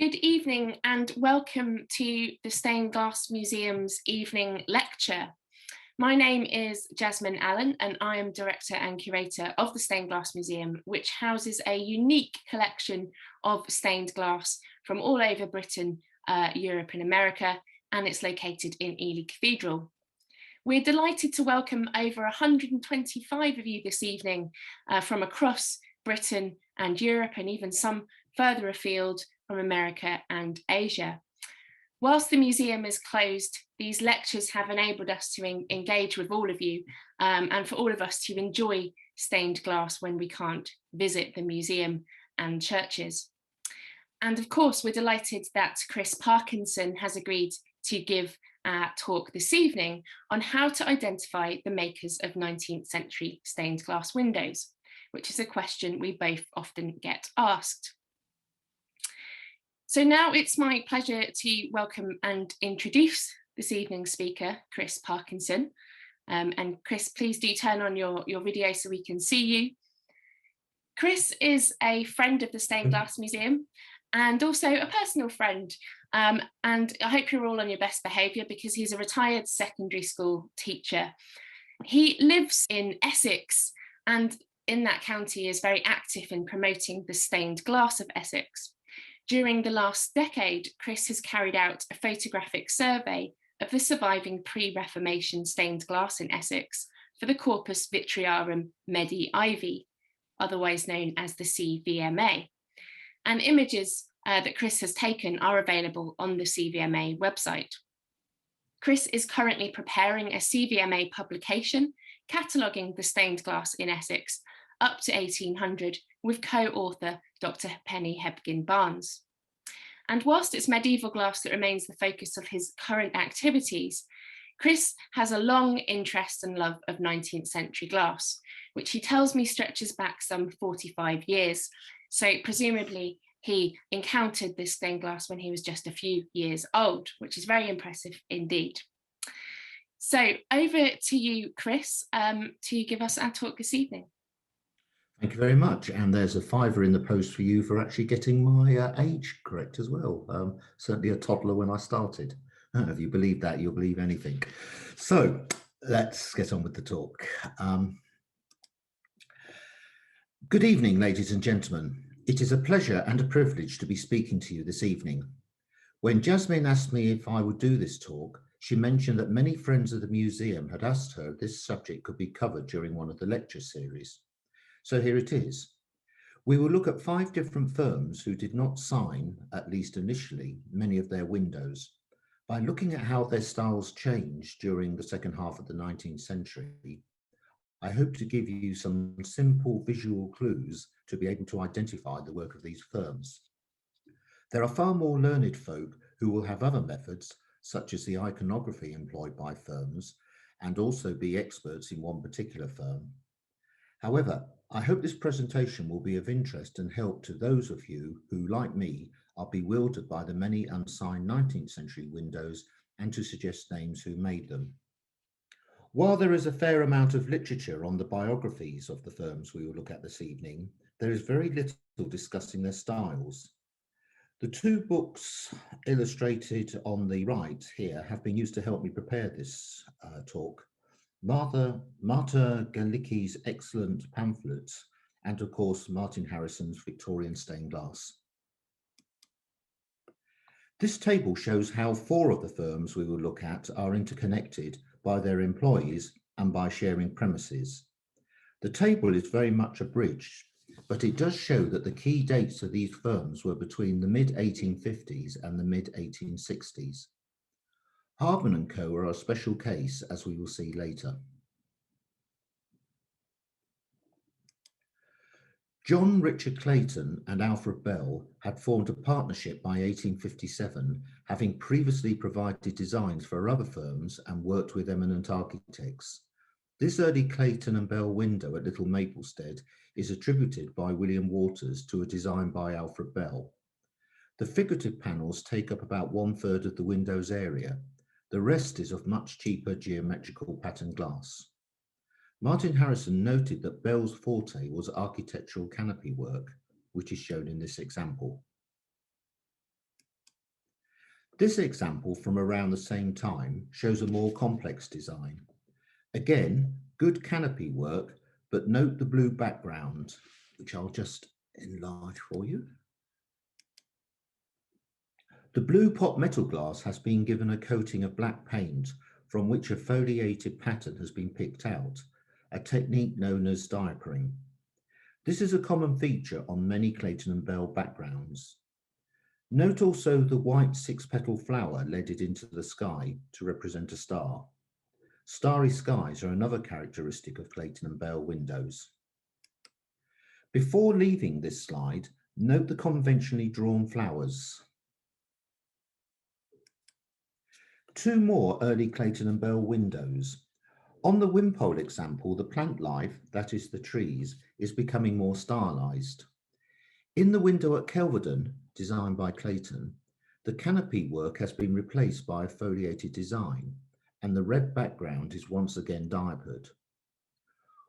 Good evening and welcome to the Stained Glass Museum's evening lecture. My name is Jasmine Allen and I am Director and Curator of the Stained Glass Museum, which houses a unique collection of stained glass from all over Britain, Europe and America, and it's located in Ely Cathedral. We're delighted to welcome over 125 of you this evening from across Britain and Europe, and even some further afield from America and Asia. Whilst the museum is closed, these lectures have enabled us to engage with all of you and for all of us to enjoy stained glass when we can't visit the museum and churches. And of course, we're delighted that Chris Parkinson has agreed to give a talk this evening on how to identify the makers of 19th century stained glass windows, which is a question we both often get asked. So now it's my pleasure to welcome and introduce this evening's speaker, Chris Parkinson. And Chris, please do turn on your video so we can see you. Chris is a friend of the Stained Glass Museum and also a personal friend. And I hope you're all on your best behaviour because he's a retired secondary school teacher. He lives in Essex and in that county is very active in promoting the stained glass of Essex. During the last decade, Chris has carried out a photographic survey of the surviving pre-Reformation stained glass in Essex for the Corpus Vitriarum Medii, otherwise known as the CVMA. And images that Chris has taken are available on the CVMA website. Chris is currently preparing a CVMA publication cataloguing the stained glass in Essex up to 1800 with co-author Dr. Penny Hebgen Barnes. And whilst it's medieval glass that remains the focus of his current activities, Chris has a long interest and love of 19th century glass, which he tells me stretches back some 45 years. So presumably he encountered this stained glass when he was just a few years old, which is very impressive indeed. So over to you, Chris, to give us our talk this evening. Thank you very much. And there's a fiver in the post for you for actually getting my age correct as well. Certainly a toddler when I started. If you believe that, you'll believe anything. So let's get on with the talk. Good evening, ladies and gentlemen. It is a pleasure and a privilege to be speaking to you this evening. When Jasmine asked me if I would do this talk, she mentioned that many friends of the museum had asked her if this subject could be covered during one of the lecture series. So here it is. We will look at 5 different firms who did not sign, at least initially, many of their windows. By looking at how their styles changed during the second half of the 19th century, I hope to give you some simple visual clues to be able to identify the work of these firms. There are far more learned folk who will have other methods, such as the iconography employed by firms, and also be experts in one particular firm. However, I hope this presentation will be of interest and help to those of you who, like me, are bewildered by the many unsigned 19th century windows and to suggest names who made them. While there is a fair amount of literature on the biographies of the firms we will look at this evening, there is very little discussing their styles. The 2 books illustrated on the right here have been used to help me prepare this talk. Martha Galicki's excellent pamphlets, and of course Martin Harrison's Victorian Stained Glass. This table shows how 4 of the firms we will look at are interconnected by their employees and by sharing premises. The table is very much abridged, but it does show that the key dates of these firms were between the mid-1850s and the mid-1860s. Hardman & Co. are a special case, as we will see later. John Richard Clayton and Alfred Bell had formed a partnership by 1857, having previously provided designs for other firms and worked with eminent architects. This early Clayton and Bell window at Little Maplestead is attributed by William Waters to a design by Alfred Bell. The figurative panels take up about 1/3 of the window's area. The rest is of much cheaper geometrical pattern glass. Martin Harrison noted that Bell's forte was architectural canopy work, which is shown in this example. This example from around the same time shows a more complex design. Again, good canopy work, but note the blue background, which I'll just enlarge for you. The blue pot metal glass has been given a coating of black paint from which a foliated pattern has been picked out, a technique known as diapering. This is a common feature on many Clayton and Bell backgrounds. Note also the white six-petal flower leaded into the sky to represent a star. Starry skies are another characteristic of Clayton and Bell windows. Before leaving this slide, note the conventionally drawn flowers. Two more early Clayton and Bell windows. On the Wimpole example, the plant life, that is the trees, is becoming more stylized. In the window at Kelvedon, designed by Clayton, the canopy work has been replaced by a foliated design, and the red background is once again diapered.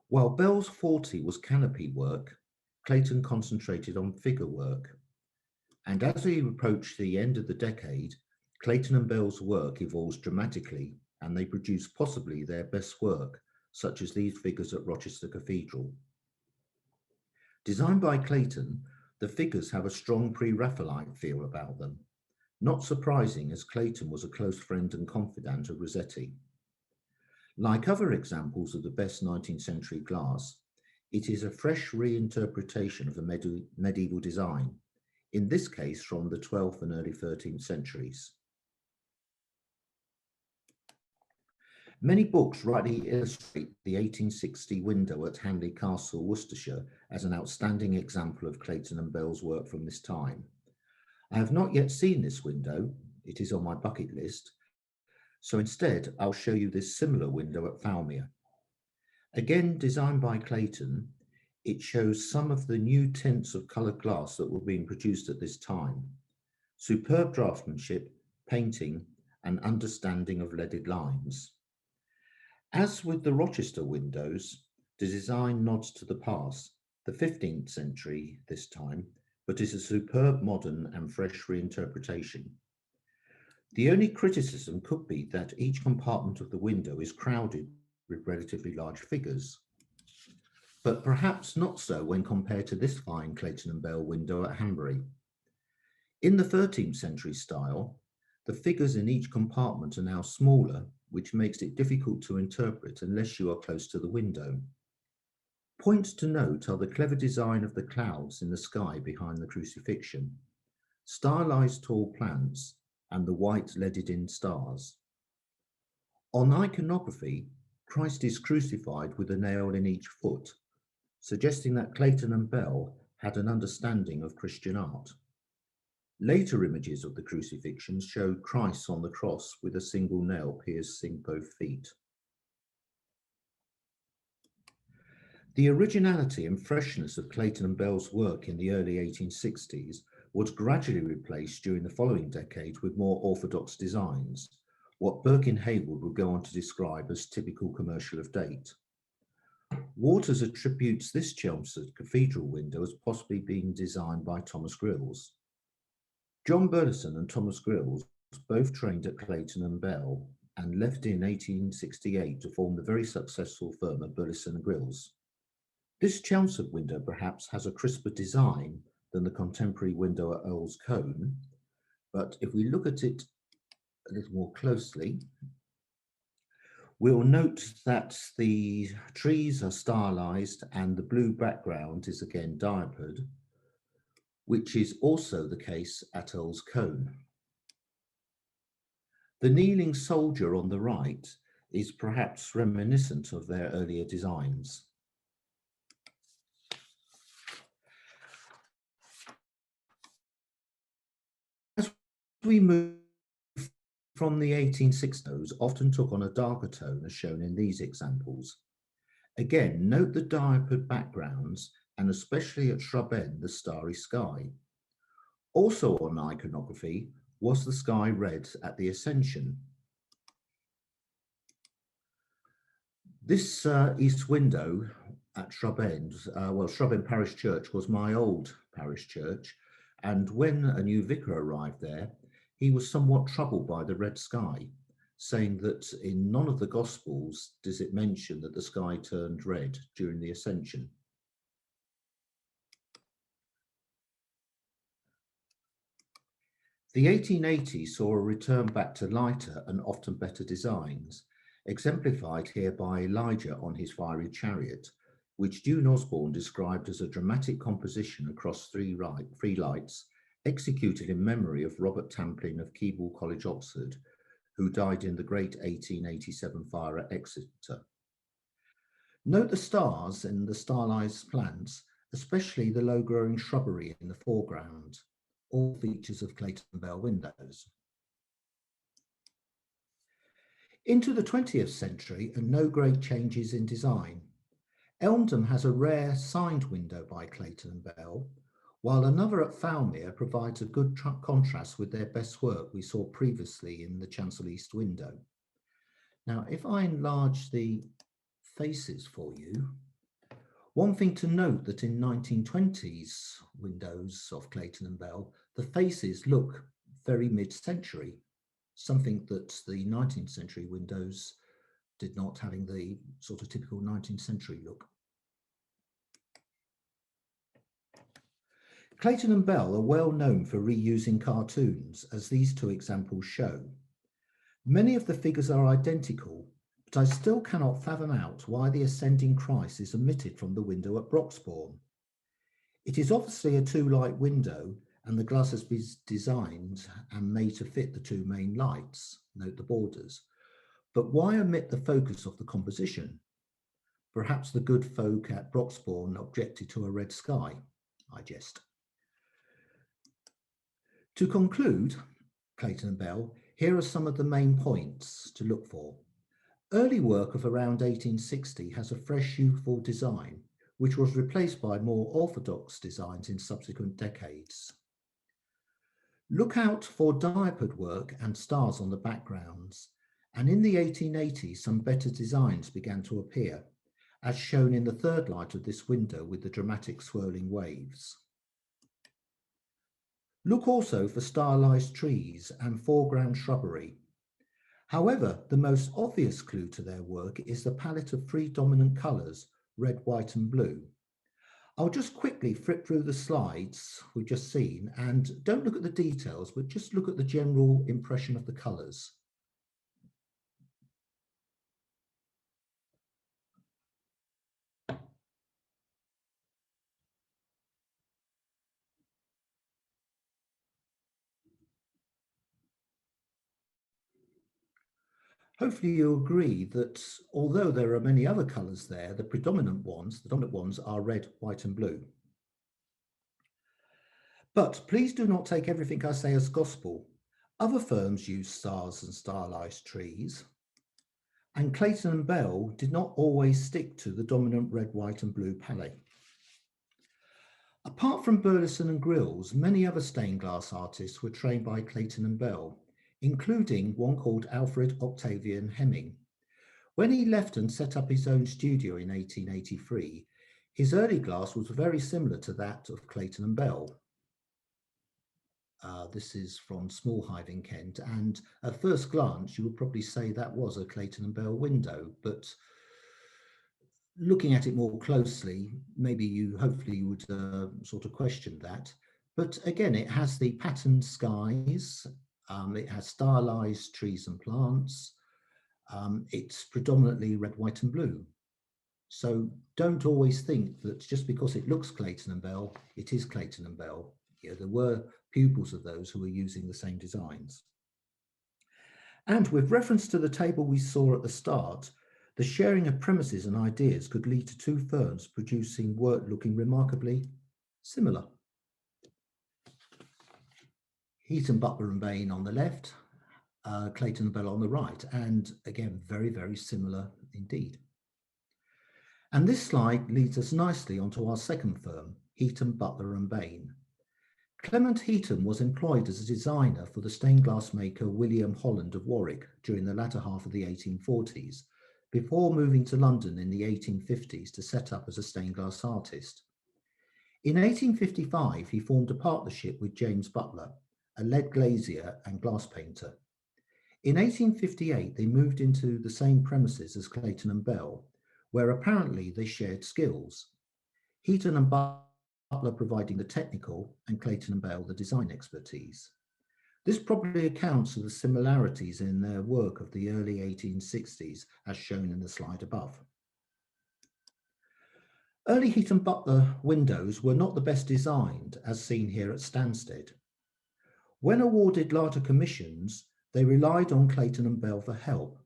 While Bell's forte was canopy work, Clayton concentrated on figure work. And as we approach the end of the decade, Clayton and Bell's work evolves dramatically, and they produce possibly their best work, such as these figures at Rochester Cathedral. Designed by Clayton, the figures have a strong pre-Raphaelite feel about them. Not surprising, as Clayton was a close friend and confidant of Rossetti. Like other examples of the best 19th century glass, it is a fresh reinterpretation of a medieval design, in this case from the 12th and early 13th centuries. Many books rightly illustrate the 1860 window at Hanley Castle, Worcestershire, as an outstanding example of Clayton and Bell's work from this time. I have not yet seen this window. It is on my bucket list. So instead, I'll show you this similar window at Falmere. Again, designed by Clayton, it shows some of the new tints of coloured glass that were being produced at this time. Superb draftsmanship, painting, and understanding of leaded lines. As with the Rochester windows, the design nods to the past, the 15th century this time, but is a superb modern and fresh reinterpretation. The only criticism could be that each compartment of the window is crowded with relatively large figures, but perhaps not so when compared to this fine Clayton and Bell window at Hanbury. In the 13th century style, the figures in each compartment are now smaller, which makes it difficult to interpret unless you are close to the window. Points to note are the clever design of the clouds in the sky behind the crucifixion, stylized tall plants, and the white leaded-in stars. On iconography, Christ is crucified with a nail in each foot, suggesting that Clayton and Bell had an understanding of Christian art. Later images of the crucifixion show Christ on the cross with a single nail piercing both feet. The originality and freshness of Clayton and Bell's work in the early 1860s was gradually replaced during the following decades with more orthodox designs, what Birkin Haywood would go on to describe as typical commercial of date. Waters attributes this Chelmsford Cathedral window as possibly being designed by Thomas Grills. John Burleson and Thomas Grills both trained at Clayton and Bell and left in 1868 to form the very successful firm of Burleson and Grills. This Chelmsford window perhaps has a crisper design than the contemporary window at Earl's Cone, but if we look at it a little more closely, we'll note that the trees are stylized and the blue background is again diapered, which is also the case at Earl's Cone. The kneeling soldier on the right is perhaps reminiscent of their earlier designs. As we move from the 1860s, often took on a darker tone as shown in these examples. Again, note the diapered backgrounds and especially at Shrub End, the starry sky. Also on iconography was the sky red at the Ascension. This east window at Shrub End, Shrub End Parish Church was my old parish church, and when a new vicar arrived there, he was somewhat troubled by the red sky, saying that in none of the Gospels does it mention that the sky turned red during the Ascension. The 1880s saw a return back to lighter and often better designs, exemplified here by Elijah on his fiery chariot, which June Osborne described as a dramatic composition across three lights, executed in memory of Robert Tamplin of Keble College, Oxford, who died in the great 1887 fire at Exeter. Note the stars and the stylized plants, especially the low-growing shrubbery in the foreground, all features of Clayton Bell windows. Into the 20th century, and no great changes in design. Elmdon has a rare signed window by Clayton Bell, while another at Falmere provides a good contrast with their best work we saw previously in the chancel east window. Now, if I enlarge the faces for you, one thing to note that in 1920s windows of Clayton Bell, the faces look very mid-century, something that the 19th century windows did not, having the sort of typical 19th century look. Clayton and Bell are well known for reusing cartoons, as these two examples show. Many of the figures are identical, but I still cannot fathom out why the ascending Christ is omitted from the window at Broxbourne. It is obviously a two-light window, and the glass has been designed and made to fit the two main lights, note the borders. But why omit the focus of the composition? Perhaps the good folk at Broxbourne objected to a red sky, I jest. To conclude, Clayton and Bell, here are some of the main points to look for. Early work of around 1860 has a fresh, youthful design, which was replaced by more orthodox designs in subsequent decades. Look out for diapered work and stars on the backgrounds, and in the 1880s some better designs began to appear, as shown in the third light of this window with the dramatic swirling waves. Look also for stylized trees and foreground shrubbery. However, the most obvious clue to their work is the palette of three dominant colours, red, white and blue. I'll just quickly flip through the slides we've just seen, and don't look at the details, but just look at the general impression of the colours. Hopefully you agree that although there are many other colours there, the dominant ones are red, white and blue. But please do not take everything I say as gospel. Other firms use stars and stylized trees, and Clayton and Bell did not always stick to the dominant red, white and blue palette. Apart from Burleson and Grills, many other stained glass artists were trained by Clayton and Bell, including one called Alfred Octavian Hemming. When he left and set up his own studio in 1883, his early glass was very similar to that of Clayton and Bell. This is from Smallhive in Kent, and at first glance you would probably say that was a Clayton and Bell window, but looking at it more closely, maybe hopefully you would sort of question that. But again, it has the patterned skies, it has stylized trees and plants, it's predominantly red, white and blue. So don't always think that just because it looks Clayton and Bell, it is Clayton and Bell. Yeah, there were pupils of those who were using the same designs. And with reference to the table we saw at the start, the sharing of premises and ideas could lead to two firms producing work looking remarkably similar. Heaton, Butler and Bayne on the left, Clayton and Bell on the right, and again, very, very similar indeed. And this slide leads us nicely onto our second firm, Heaton, Butler and Bayne. Clement Heaton was employed as a designer for the stained glass maker William Holland of Warwick during the latter half of the 1840s, before moving to London in the 1850s to set up as a stained glass artist. In 1855, he formed a partnership with James Butler, a lead glazier and glass painter. In 1858, they moved into the same premises as Clayton and Bell, where apparently they shared skills. Heaton and Butler providing the technical and Clayton and Bell the design expertise. This probably accounts for the similarities in their work of the early 1860s, as shown in the slide above. Early Heaton Butler windows were not the best designed, as seen here at Stansted. When awarded larger commissions, they relied on Clayton and Bell for help.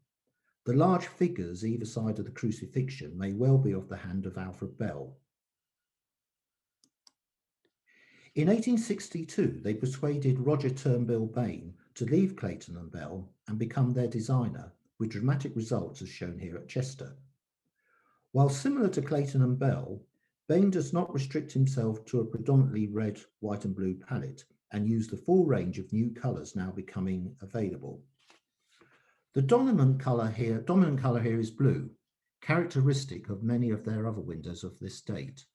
The large figures either side of the crucifixion may well be of the hand of Alfred Bell. In 1862, they persuaded Roger Turnbull Bayne to leave Clayton and Bell and become their designer, with dramatic results as shown here at Chester. While similar to Clayton and Bell, Bayne does not restrict himself to a predominantly red, white and blue palette and use the full range of new colours now becoming available. The dominant colour here is blue, characteristic of many of their other windows of this date.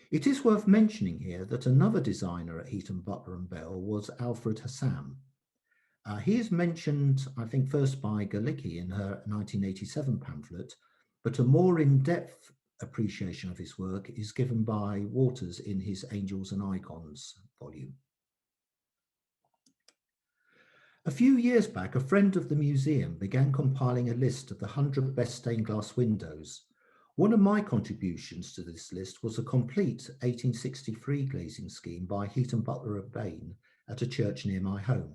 It is worth mentioning here that another designer at Heaton, Butler and Bell was Alfred Hassam. He is mentioned, I think, first by Galicki in her 1987 pamphlet, but a more in-depth appreciation of his work is given by Waters in his Angels and Icons volume. A few years back, a friend of the museum began compiling a list of the 100 best stained glass windows. One of my contributions to this list was a complete 1863 glazing scheme by Heaton, Butler and Bayne at a church near my home.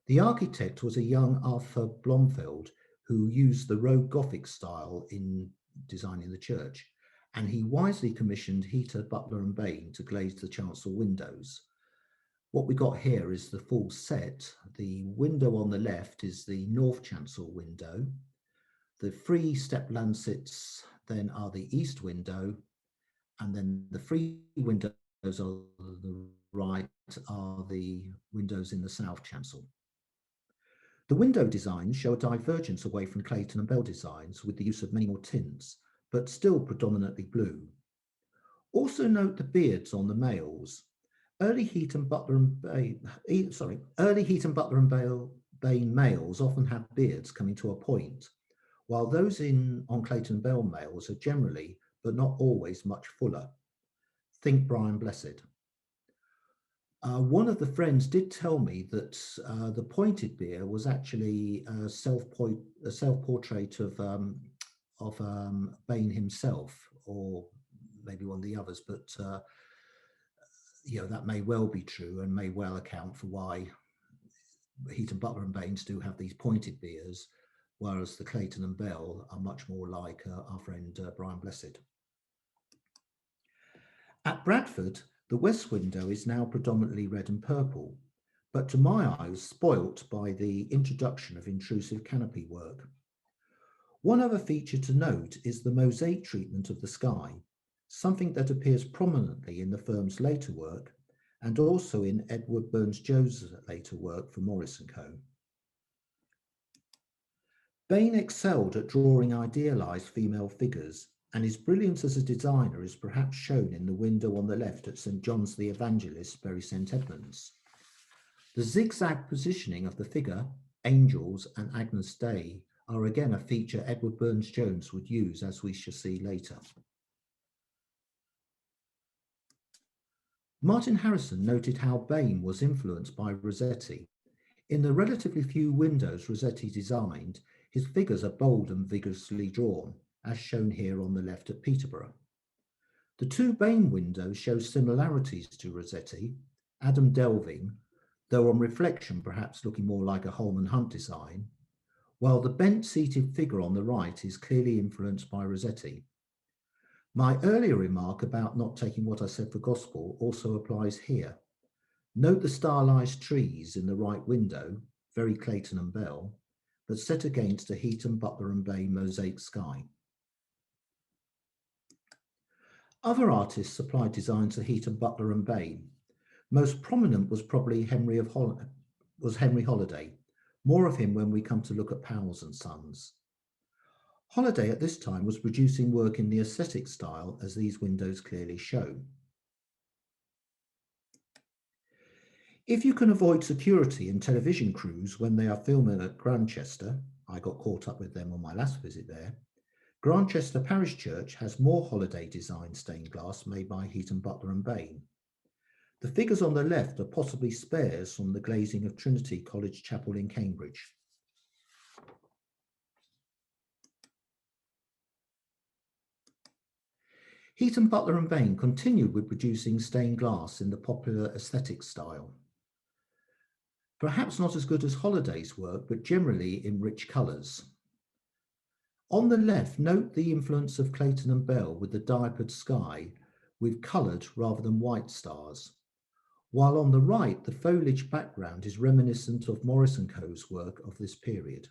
The architect was a young Arthur Blomfield who used the Rogue Gothic style in designing the church, and he wisely commissioned Heaton, Butler and Bayne to glaze the chancel windows. What we got here is the full set. The window on the left is the north chancel window. The 3 step lancets then are the east window, and then the 3 windows on the right are the windows in the south chancel. The window designs show a divergence away from Clayton and Bell designs with the use of many more tints, but still predominantly blue. Also note the beards on the males. Early Heaton, Butler and Bayne males often have beards coming to a point, while those on Clayton Bell males are generally, but not always, much fuller. Think Brian Blessed. One of the friends did tell me that the pointed beard was actually a self-portrait of Bayne himself, or maybe one of the others, but that may well be true and may well account for why Heaton, Butler and Bayne do have these pointed beards, whereas the Clayton and Bell are much more like our friend Brian Blessed. At Bradford, the west window is now predominantly red and purple, but to my eyes spoilt by the introduction of intrusive canopy work. One other feature to note is the mosaic treatment of the sky, something that appears prominently in the firm's later work and also in Edward Burne-Jones' later work for Morris & Co. Bayne excelled at drawing idealised female figures, and his brilliance as a designer is perhaps shown in the window on the left at St John's the Evangelist, Bury St Edmunds. The zigzag positioning of the figure, angels and Agnus Dei are again a feature Edward Burne-Jones would use, as we shall see later. Martin Harrison noted how Bayne was influenced by Rossetti. In the relatively few windows Rossetti designed, his figures are bold and vigorously drawn, as shown here on the left at Peterborough. The 2 Bayne windows show similarities to Rossetti, Adam delving, though on reflection perhaps looking more like a Holman Hunt design, while the bent-seated figure on the right is clearly influenced by Rossetti. My earlier remark about not taking what I said for gospel also applies here. Note the stylized trees in the right window, very Clayton and Bell, but set against a Heaton, Butler and Bayne mosaic sky. Other artists supplied designs to Heaton, Butler and Bayne. Most prominent was probably Henry Holiday. More of him when we come to look at Powell's and Sons. Holiday at this time was producing work in the aesthetic style, as these windows clearly show. If you can avoid security and television crews when they are filming at Grantchester, I got caught up with them on my last visit there, Grantchester Parish Church has more holiday design stained glass made by Heaton, Butler and Bayne. The figures on the left are possibly spares from the glazing of Trinity College Chapel in Cambridge. Heaton, Butler and Bayne continued with producing stained glass in the popular aesthetic style. Perhaps not as good as Holiday's work, but generally in rich colours. On the left, note the influence of Clayton and Bell with the diapered sky with coloured rather than white stars, while on the right, the foliage background is reminiscent of Morris & Co.'s work of this period.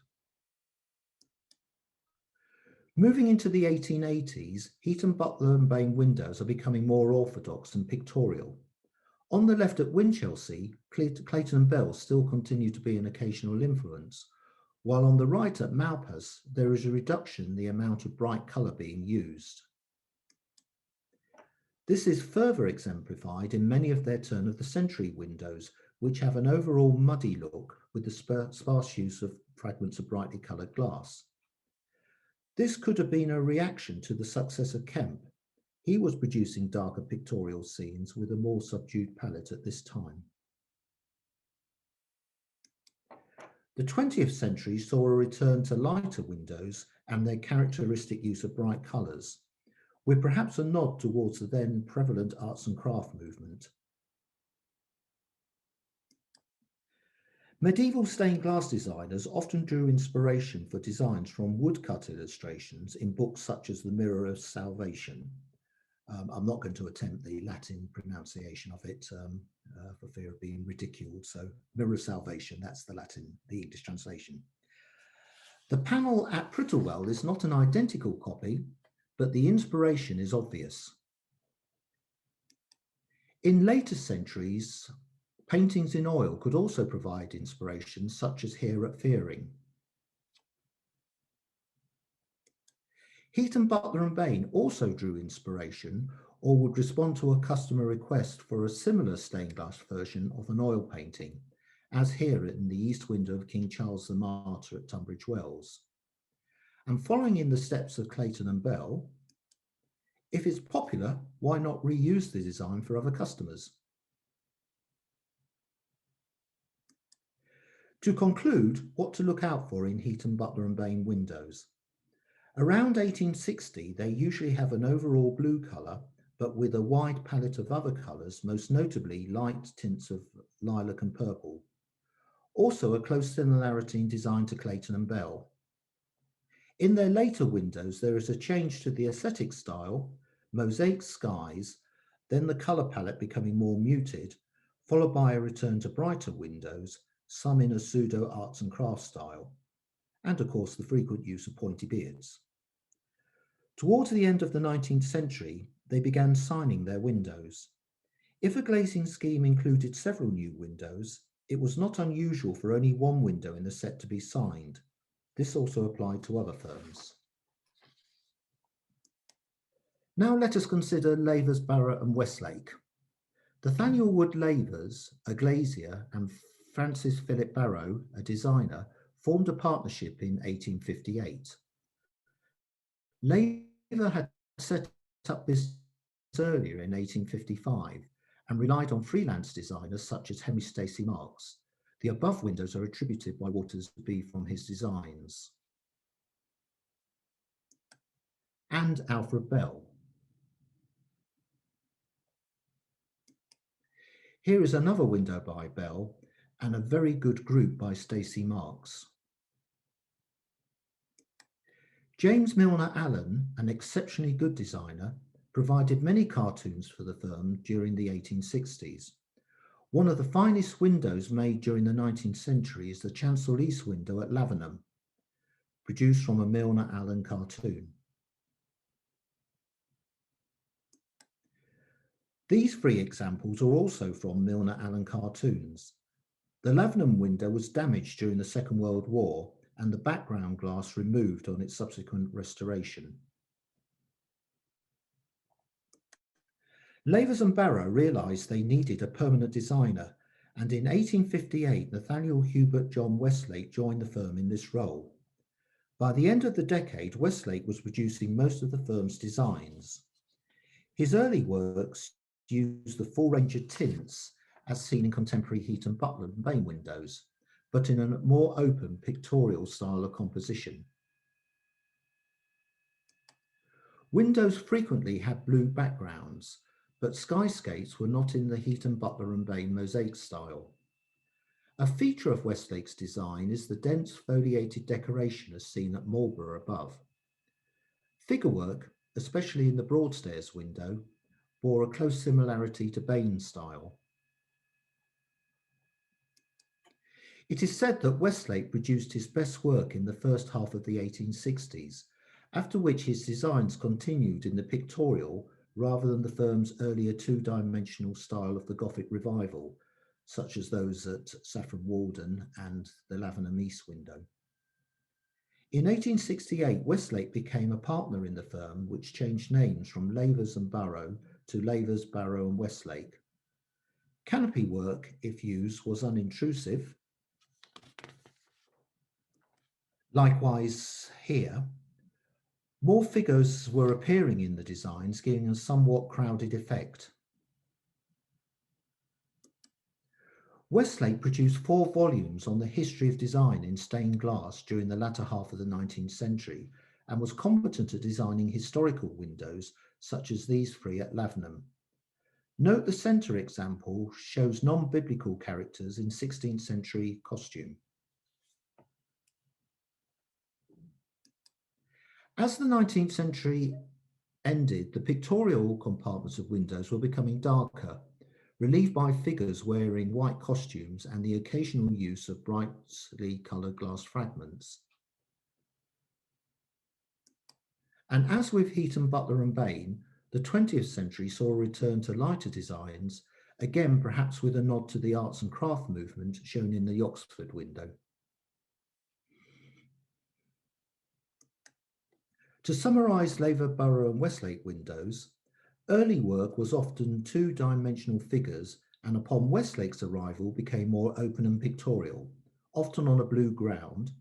Moving into the 1880s, Heaton, Butler and Bayne windows are becoming more orthodox and pictorial. On the left at Winchelsea, Clayton and Bell still continue to be an occasional influence, while on the right at Malpas, there is a reduction in the amount of bright colour being used. This is further exemplified in many of their turn of the century windows, which have an overall muddy look with the sparse use of fragments of brightly coloured glass. This could have been a reaction to the success of Kemp. He was producing darker pictorial scenes with a more subdued palette at this time. The 20th century saw a return to lighter windows and their characteristic use of bright colours, with perhaps a nod towards the then prevalent arts and craft movement. Medieval stained glass designers often drew inspiration for designs from woodcut illustrations in books such as The Mirror of Salvation. I'm not going to attempt the Latin pronunciation of it for fear of being ridiculed. So Mirror of Salvation, that's the English translation. The panel at Prittlewell is not an identical copy, but the inspiration is obvious. In later centuries, paintings in oil could also provide inspiration, such as here at Fearing. Heaton, Butler and Bayne also drew inspiration or would respond to a customer request for a similar stained glass version of an oil painting, as here in the east window of King Charles the Martyr at Tunbridge Wells. And following in the steps of Clayton and Bell, if it's popular, why not reuse the design for other customers? To conclude, what to look out for in Heaton, Butler and Bayne windows. Around 1860, they usually have an overall blue colour, but with a wide palette of other colours, most notably light tints of lilac and purple. Also a close similarity in design to Clayton and Bell. In their later windows, there is a change to the aesthetic style, mosaic skies, then the colour palette becoming more muted, followed by a return to brighter windows, some in a pseudo arts and crafts style, and of course the frequent use of pointy beards. Towards the end of the 19th century, they began signing their windows. If a glazing scheme included several new windows, it was not unusual for only one window in the set to be signed. This also applied to other firms. Now let us consider Lavers Barraud and Westlake. Nathaniel Wood Lavers, a glazier, and Francis Philip Barraud, a designer, formed a partnership in 1858. Laver had set up business earlier in 1855 and relied on freelance designers such as Henry Stacey Marks. The above windows are attributed by Waters to be from his designs. And Alfred Bell. Here is another window by Bell and a very good group by Stacey Marks. James Milner Allen, an exceptionally good designer, provided many cartoons for the firm during the 1860s. One of the finest windows made during the 19th century is the chancel east window at Lavenham, produced from a Milner Allen cartoon. These three examples are also from Milner Allen cartoons. The Lavenham window was damaged during the Second World War and the background glass removed on its subsequent restoration. Lavers and Barraud realised they needed a permanent designer and in 1858, Nathaniel Hubert John Westlake joined the firm in this role. By the end of the decade, Westlake was producing most of the firm's designs. His early works used the full range of tints as seen in contemporary Heaton, Butler and Bayne windows, but in a more open pictorial style of composition. Windows frequently had blue backgrounds, but skyscapes were not in the Heaton, Butler and Bayne mosaic style. A feature of Westlake's design is the dense foliated decoration as seen at Marlborough above. Figurework, especially in the Broadstairs window, bore a close similarity to Bayne's style. It is said that Westlake produced his best work in the first half of the 1860s, after which his designs continued in the pictorial rather than the firm's earlier two-dimensional style of the Gothic revival, such as those at Saffron Walden and the Lavenham East window. In 1868, Westlake became a partner in the firm, which changed names from Lavers and Barraud to Lavers, Barraud and Westlake. Canopy work, if used, was unintrusive. Likewise here, more figures were appearing in the designs, giving a somewhat crowded effect. Westlake produced 4 volumes on the history of design in stained glass during the latter half of the 19th century and was competent at designing historical windows such as these 3 at Lavenham. Note the centre example shows non-biblical characters in 16th century costume. As the 19th century ended, the pictorial compartments of windows were becoming darker, relieved by figures wearing white costumes and the occasional use of brightly coloured glass fragments. And as with Heaton, Butler and Bayne, the 20th century saw a return to lighter designs, again perhaps with a nod to the arts and craft movement shown in the Oxford window. To summarise Lavers, Barraud and Westlake windows, early work was often two-dimensional figures and upon Westlake's arrival became more open and pictorial, often on a blue ground,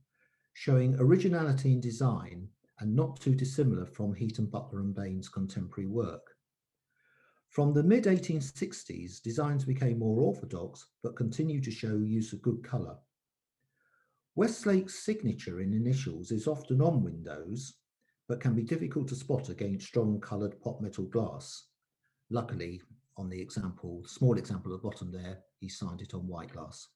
showing originality in design and not too dissimilar from Heaton, Butler and Bayne's contemporary work. From the mid-1860s, designs became more orthodox but continued to show use of good colour. Westlake's signature in initials is often on windows, but can be difficult to spot against strong coloured pot metal glass. Luckily, on the small example at the bottom there, he signed it on white glass.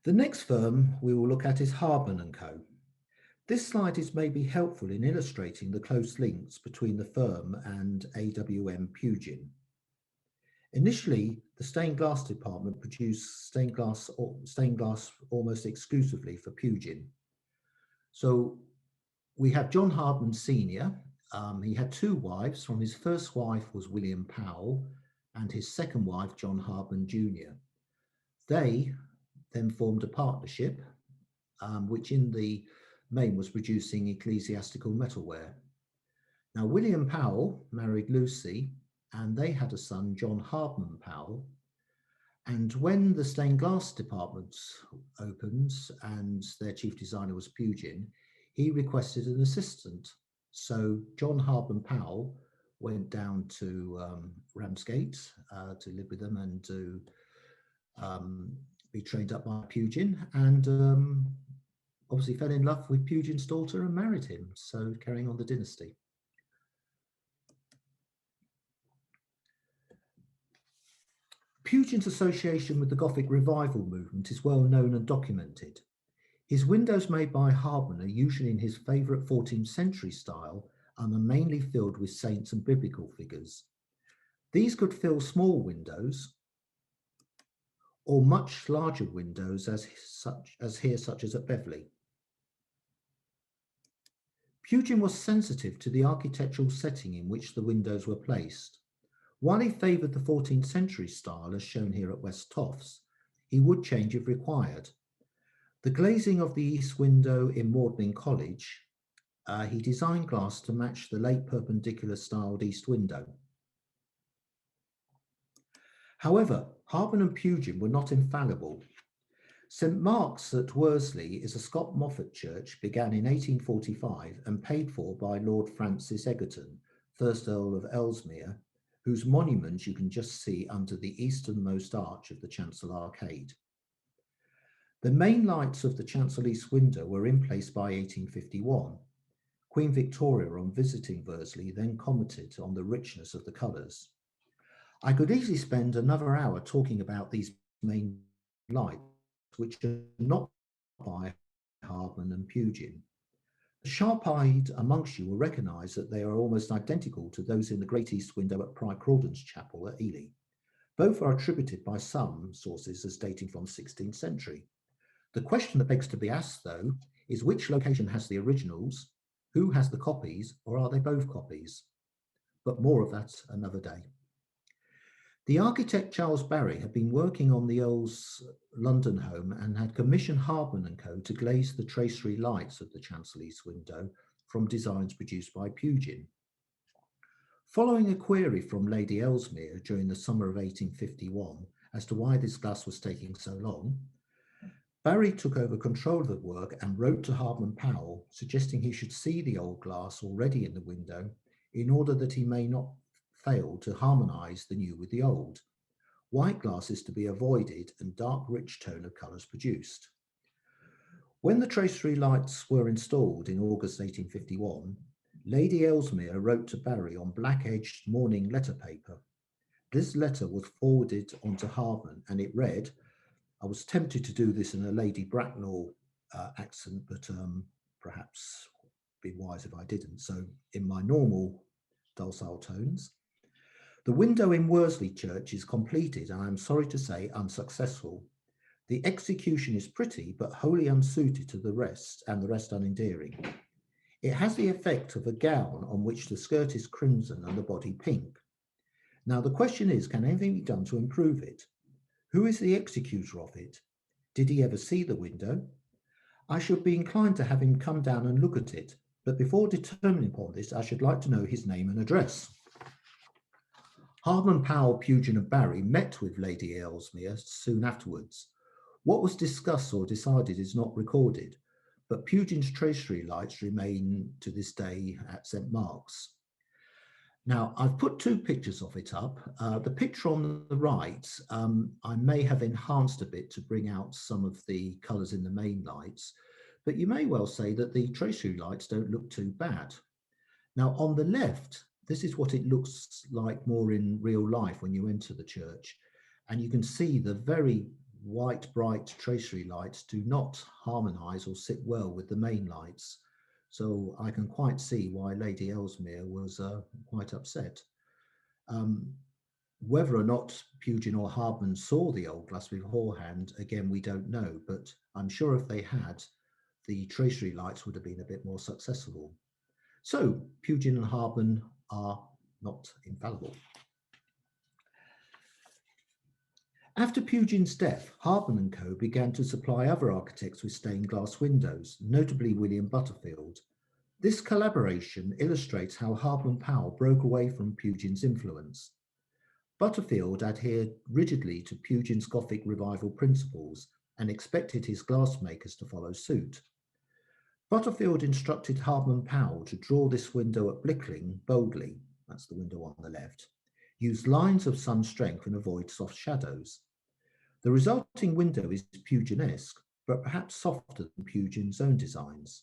The next firm we will look at is Hardman & Co. This slide is maybe helpful in illustrating the close links between the firm and AWM Pugin. Initially, the stained glass department produced stained glass almost exclusively for Pugin. So we have John Hardman Sr. He had 2 wives. From his first wife was William Powell and his second wife, John Hardman Jr. They then formed a partnership, which in the main was producing ecclesiastical metalware. Now, William Powell married Lucy and they had a son, John Hardman Powell. And when the stained glass department opened and their chief designer was Pugin, he requested an assistant. So John Hardman Powell went down to Ramsgate to live with them and to be trained up by Pugin, and obviously fell in love with Pugin's daughter and married him, so carrying on the dynasty. Pugin's association with the Gothic revival movement is well known and documented. His windows made by Hardman are usually in his favourite 14th century style and are mainly filled with saints and biblical figures. These could fill small windows or much larger windows such as at Beverley. Pugin was sensitive to the architectural setting in which the windows were placed. While he favoured the 14th century style, as shown here at West Toffs, he would change if required. The glazing of the east window in Magdalen College, he designed glass to match the late perpendicular styled east window. However, Harman and Pugin were not infallible. St Mark's at Worsley is a Scott Moffat church, began in 1845 and paid for by Lord Francis Egerton, 1st Earl of Ellesmere, whose monument you can just see under the easternmost arch of the chancel arcade. The main lights of the chancel east window were in place by 1851. Queen Victoria, on visiting Worsley, then commented on the richness of the colours. I could easily spend another hour talking about these main lights, which are not by Harman and Pugin. The sharp-eyed amongst you will recognise that they are almost identical to those in the Great East window at Prior Crawdon's Chapel at Ely. Both are attributed by some sources as dating from the 16th century. The question that begs to be asked, though, is which location has the originals, who has the copies, or are they both copies? But more of that another day. The architect Charles Barry had been working on the Earl's London home and had commissioned Harman & Co. to glaze the tracery lights of the chancel east window from designs produced by Pugin. Following a query from Lady Ellesmere during the summer of 1851 as to why this glass was taking so long, Barry took over control of the work and wrote to Harman Powell, suggesting he should see the old glass already in the window in order that he may not fail to harmonise the new with the old. White glass is to be avoided and dark rich tone of colours produced. When the tracery lights were installed in August 1851, Lady Ellesmere wrote to Barry on black-edged morning letter paper. This letter was forwarded on to Harman and it read, I was tempted to do this in a Lady Bracknell accent, but perhaps be wise if I didn't. So in my normal docile tones, the window in Worsley Church is completed and I am sorry to say unsuccessful. The execution is pretty, but wholly unsuited to the rest, and the rest unendearing. It has the effect of a gown on which the skirt is crimson and the body pink. Now the question is, can anything be done to improve it? Who is the executor of it? Did he ever see the window? I should be inclined to have him come down and look at it, but before determining upon this, I should like to know his name and address. Harman, Powell, Pugin and Barry met with Lady Ellesmere soon afterwards. What was discussed or decided is not recorded, but Pugin's tracery lights remain to this day at St Mark's. Now, I've put two pictures of it up. The picture on the right, I may have enhanced a bit to bring out some of the colours in the main lights, but you may well say that the tracery lights don't look too bad. Now, on the left, this is what it looks like more in real life when you enter the church. And you can see the very white, bright tracery lights do not harmonise or sit well with the main lights. So I can quite see why Lady Ellesmere was quite upset. Whether or not Pugin or Harman saw the old glass beforehand, again, we don't know, but I'm sure if they had, the tracery lights would have been a bit more successful. So Pugin and Harman are not infallible. After Pugin's death, Harman & Co. began to supply other architects with stained glass windows, notably William Butterfield. This collaboration illustrates how Harman Powell broke away from Pugin's influence. Butterfield adhered rigidly to Pugin's Gothic revival principles and expected his glassmakers to follow suit. Butterfield instructed Harman Powell to draw this window at Blickling boldly, that's the window on the left, use lines of sun strength and avoid soft shadows. The resulting window is Puginesque, but perhaps softer than Pugin's own designs.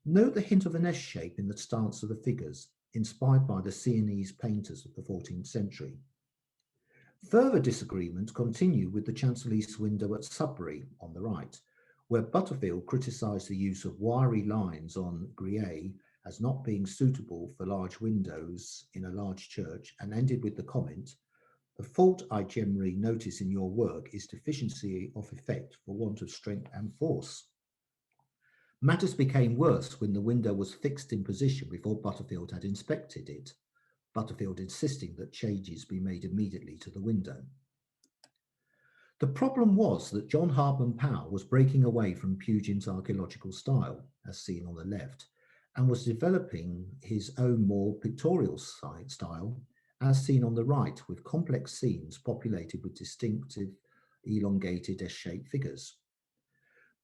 Note the hint of an S shape in the stance of the figures, inspired by the Sienese painters of the 14th century. Further disagreements continue with the chancel east window at Sudbury on the right, where Butterfield criticised the use of wiry lines on grille as not being suitable for large windows in a large church, and ended with the comment, "The fault I generally notice in your work is deficiency of effect for want of strength and force." Matters became worse when the window was fixed in position before Butterfield had inspected it, Butterfield insisting that changes be made immediately to the window. The problem was that John Harman Powell was breaking away from Pugin's archaeological style, as seen on the left, and was developing his own more pictorial style as seen on the right, with complex scenes populated with distinctive elongated S-shaped figures.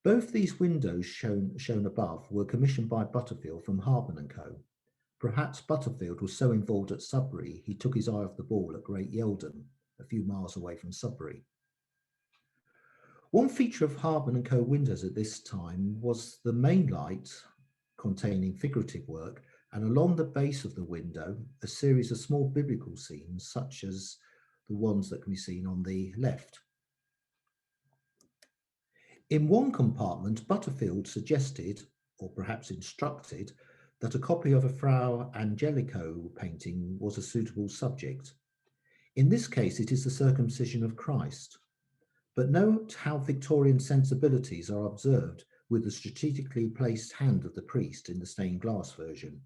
Both these windows shown above were commissioned by Butterfield from Harbin & Co. Perhaps Butterfield was so involved at Sudbury he took his eye off the ball at Great Yeldon, a few miles away from Sudbury. One feature of Harbin & Co. windows at this time was the main light containing figurative work, and along the base of the window, a series of small biblical scenes, such as the ones that can be seen on the left. In one compartment, Butterfield suggested, or perhaps instructed, that a copy of a Frau Angelico painting was a suitable subject. In this case, it is the circumcision of Christ. But note how Victorian sensibilities are observed with the strategically placed hand of the priest in the stained glass version.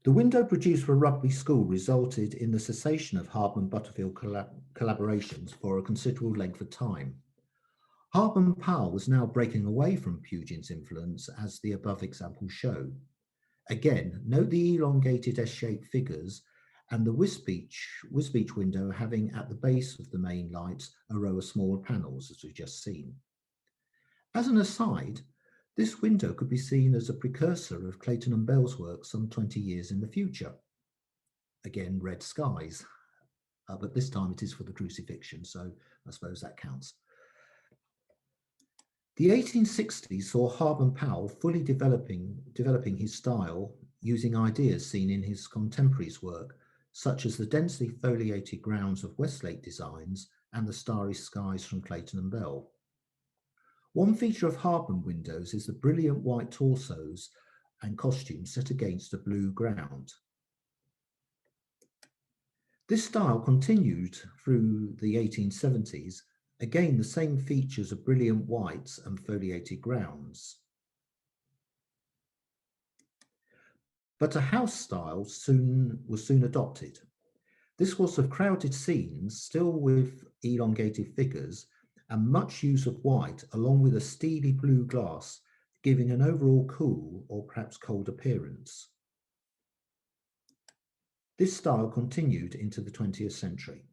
The window produced for Rugby School resulted in the cessation of Harbin Butterfield collaborations for a considerable length of time. Harbin Powell was now breaking away from Pugin's influence, as the above examples show. Again, note the elongated S-shaped figures and the Wisbeach window having at the base of the main lights a row of small panels, as we've just seen. As an aside, this window could be seen as a precursor of Clayton Bell's work some 20 years in the future. Again, red skies, but this time it is for the crucifixion, so I suppose that counts. The 1860s saw Harbin Powell fully developing his style using ideas seen in his contemporaries' work, such as the densely foliated grounds of Westlake designs and the starry skies from Clayton Bell. One feature of Harbin windows is the brilliant white torsos and costumes set against a blue ground. This style continued through the 1870s, again the same features of brilliant whites and foliated grounds. But a house style was soon adopted. This was of crowded scenes, still with elongated figures, and much use of white, along with a steely blue glass, giving an overall cool or perhaps cold appearance. This style continued into the 20th century.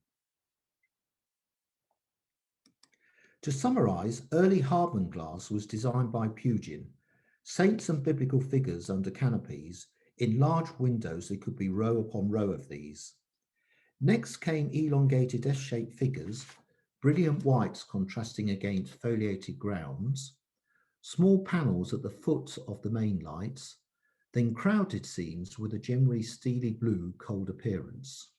To summarise, early Harbin glass was designed by Pugin. Saints and biblical figures under canopies. In large windows, there could be row upon row of these. Next came elongated S-shaped figures, brilliant whites contrasting against foliated grounds, small panels at the foot of the main lights, then crowded scenes with a generally steely blue cold appearance.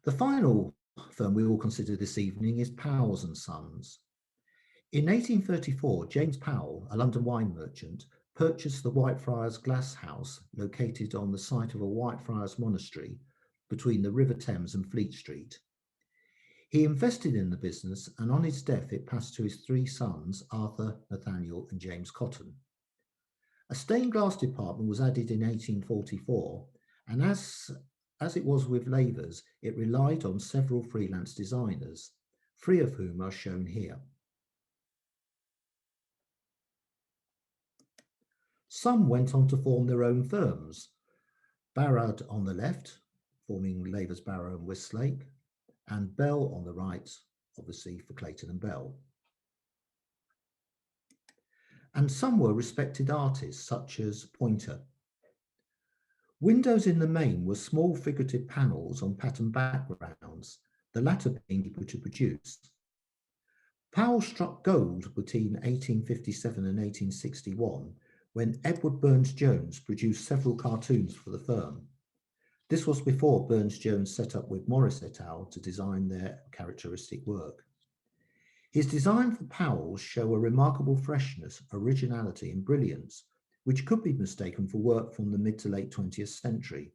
The final firm we will consider this evening is Powell's and Sons. In 1834, James Powell, a London wine merchant, purchased the Whitefriars Glass House, located on the site of a Whitefriars monastery between the River Thames and Fleet Street. He invested in the business, and on his death it passed to his three sons, Arthur, Nathaniel and James Cotton. A stained glass department was added in 1844, and as it was with Lavers, it relied on several freelance designers, three of whom are shown here. Some went on to form their own firms. Barraud on the left, forming Lavers Barraud and Westlake, and Bell on the right, obviously for Clayton Bell. And some were respected artists, such as Poynter. Windows in the main were small figurative panels on patterned backgrounds, the latter being able to produce. Powell struck gold between 1857 and 1861, when Edward Burnes-Jones produced several cartoons for the firm. This was before Burnes-Jones set up with Morris et al. To design their characteristic work. His design for Powell show a remarkable freshness, originality and brilliance, which could be mistaken for work from the mid to late 20th century.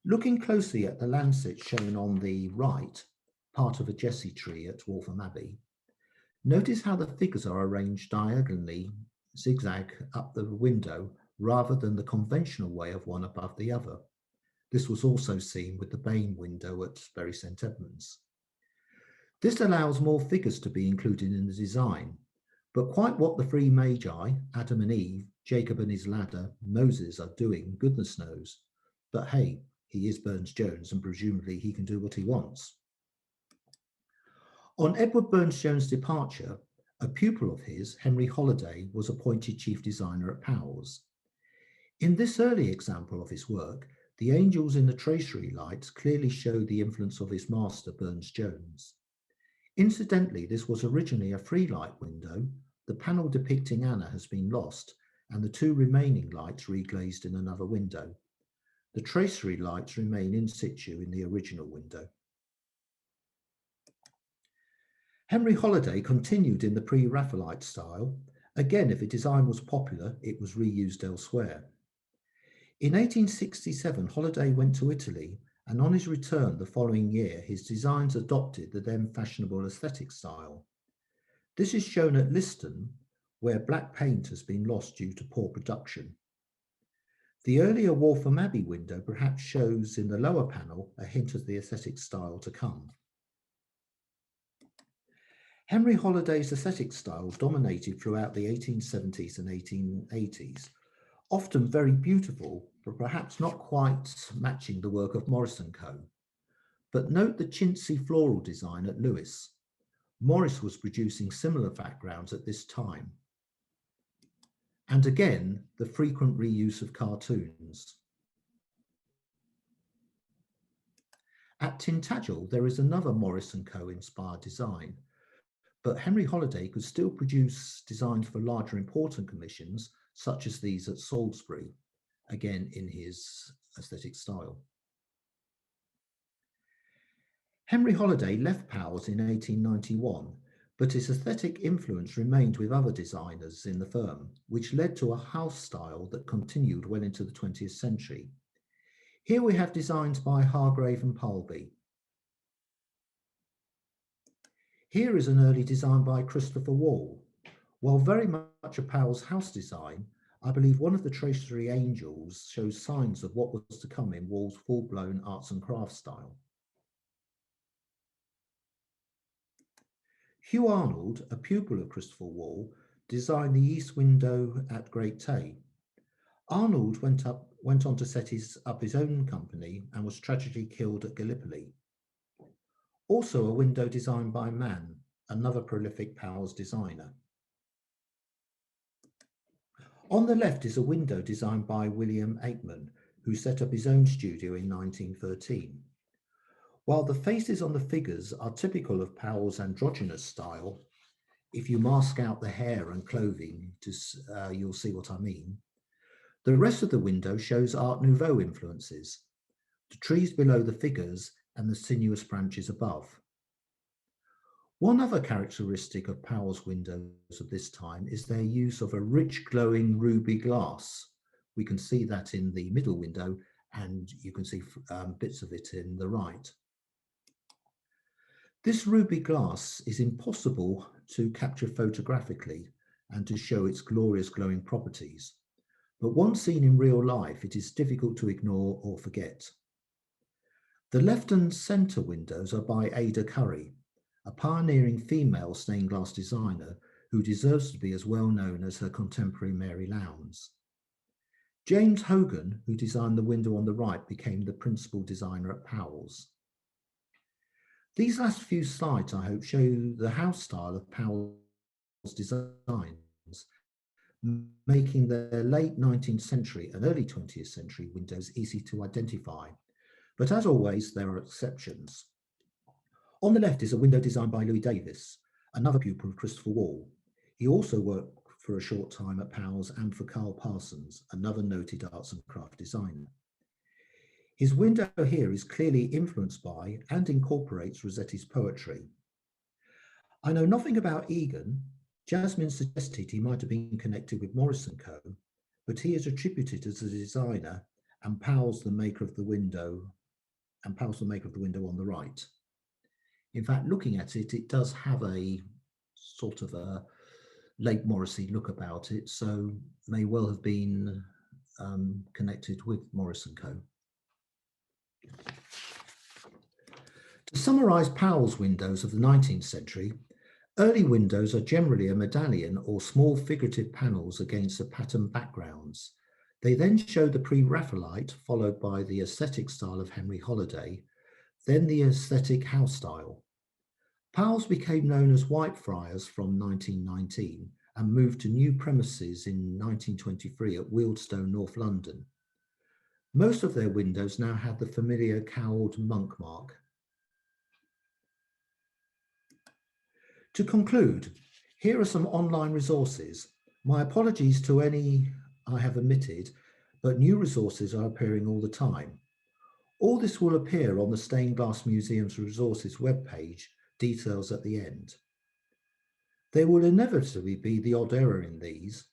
Looking closely at the lancet shown on the right, part of a Jesse tree at Waltham Abbey, notice how the figures are arranged diagonally, zigzag up the window, rather than the conventional way of one above the other. This was also seen with the Bayne window at Bury St Edmunds. This allows more figures to be included in the design, but quite what the three magi, Adam and Eve, Jacob and his ladder, Moses are doing goodness knows. But hey, he is Burne-Jones and presumably he can do what he wants. On Edward Burne-Jones' departure, a pupil of his, Henry Holliday, was appointed chief designer at Powell's. In this early example of his work, the angels in the tracery lights clearly show the influence of his master, Burne-Jones. Incidentally, this was originally a free light window. The panel depicting Anna has been lost, and the two remaining lights reglazed in another window. The tracery lights remain in situ in the original window. Henry Holliday continued in the pre-Raphaelite style. Again, if a design was popular, it was reused elsewhere. In 1867, Holliday went to Italy, and on his return the following year, his designs adopted the then fashionable aesthetic style. This is shown at Liston, where black paint has been lost due to poor production. The earlier Waltham Abbey window perhaps shows in the lower panel a hint of the aesthetic style to come. Henry Holliday's aesthetic style dominated throughout the 1870s and 1880s, often very beautiful, but perhaps not quite matching the work of Morris & Co. But note the chintzy floral design at Lewis. Morris was producing similar backgrounds at this time. And again, the frequent reuse of cartoons. At Tintagel, there is another Morris & Co. inspired design, but Henry Holliday could still produce designs for larger important commissions, such as these at Salisbury, again in his aesthetic style. Henry Holliday left Powell's in 1891, but his aesthetic influence remained with other designers in the firm, which led to a house style that continued well into the 20th century. Here we have designs by Hargrave and Pulby. Here is an early design by Christopher Wall. While very much a Powell's house design, I believe one of the tracery angels shows signs of what was to come in Wall's full-blown arts and crafts style. Hugh Arnold, a pupil of Christopher Wall, designed the east window at Great Tay. Arnold went on to set up his own company and was tragically killed at Gallipoli. Also a window designed by Mann, another prolific Powell's designer. On the left is a window designed by William Aikman, who set up his own studio in 1913. While the faces on the figures are typical of Powell's androgynous style, if you mask out the hair and clothing, you'll see what I mean. The rest of the window shows Art Nouveau influences, the trees below the figures and the sinuous branches above. One other characteristic of Powell's windows of this time is their use of a rich glowing ruby glass. We can see that in the middle window, and you can see bits of it in the right. This ruby glass is impossible to capture photographically and to show its glorious glowing properties, but once seen in real life, it is difficult to ignore or forget. The left and centre windows are by Ada Curry, a pioneering female stained glass designer who deserves to be as well known as her contemporary Mary Lowndes. James Hogan, who designed the window on the right, became the principal designer at Powell's. These last few slides, I hope, show the house style of Powell's designs, making their late 19th century and early 20th century windows easy to identify. But as always, there are exceptions. On the left is a window designed by Louis Davis, another pupil of Christopher Wall. He also worked for a short time at Powell's and for Carl Parsons, another noted arts and craft designer. His window here is clearly influenced by and incorporates Rossetti's poetry. I know nothing about Egan. Jasmine suggested he might have been connected with Morris & Co., but he is attributed as a designer and Powell's the maker of the window, on the right. In fact, looking at it, it does have a sort of a late Morrissey look about it, so may well have been connected with Morris & Co. To summarise Powell's windows of the 19th century, Early windows are generally a medallion or small figurative panels against the pattern backgrounds. They then show the pre-Raphaelite, followed by the aesthetic style of Henry Holiday, then the aesthetic house style. Powell's became known as Whitefriars from 1919 and moved to new premises in 1923 at Wealdstone, North London. Most of their windows now have the familiar cowled monk mark. To conclude, here are some online resources. My apologies to any I have omitted, but new resources are appearing all the time. All this will appear on the Stained Glass Museum's resources webpage, details at the end. There will inevitably be the odd error in these,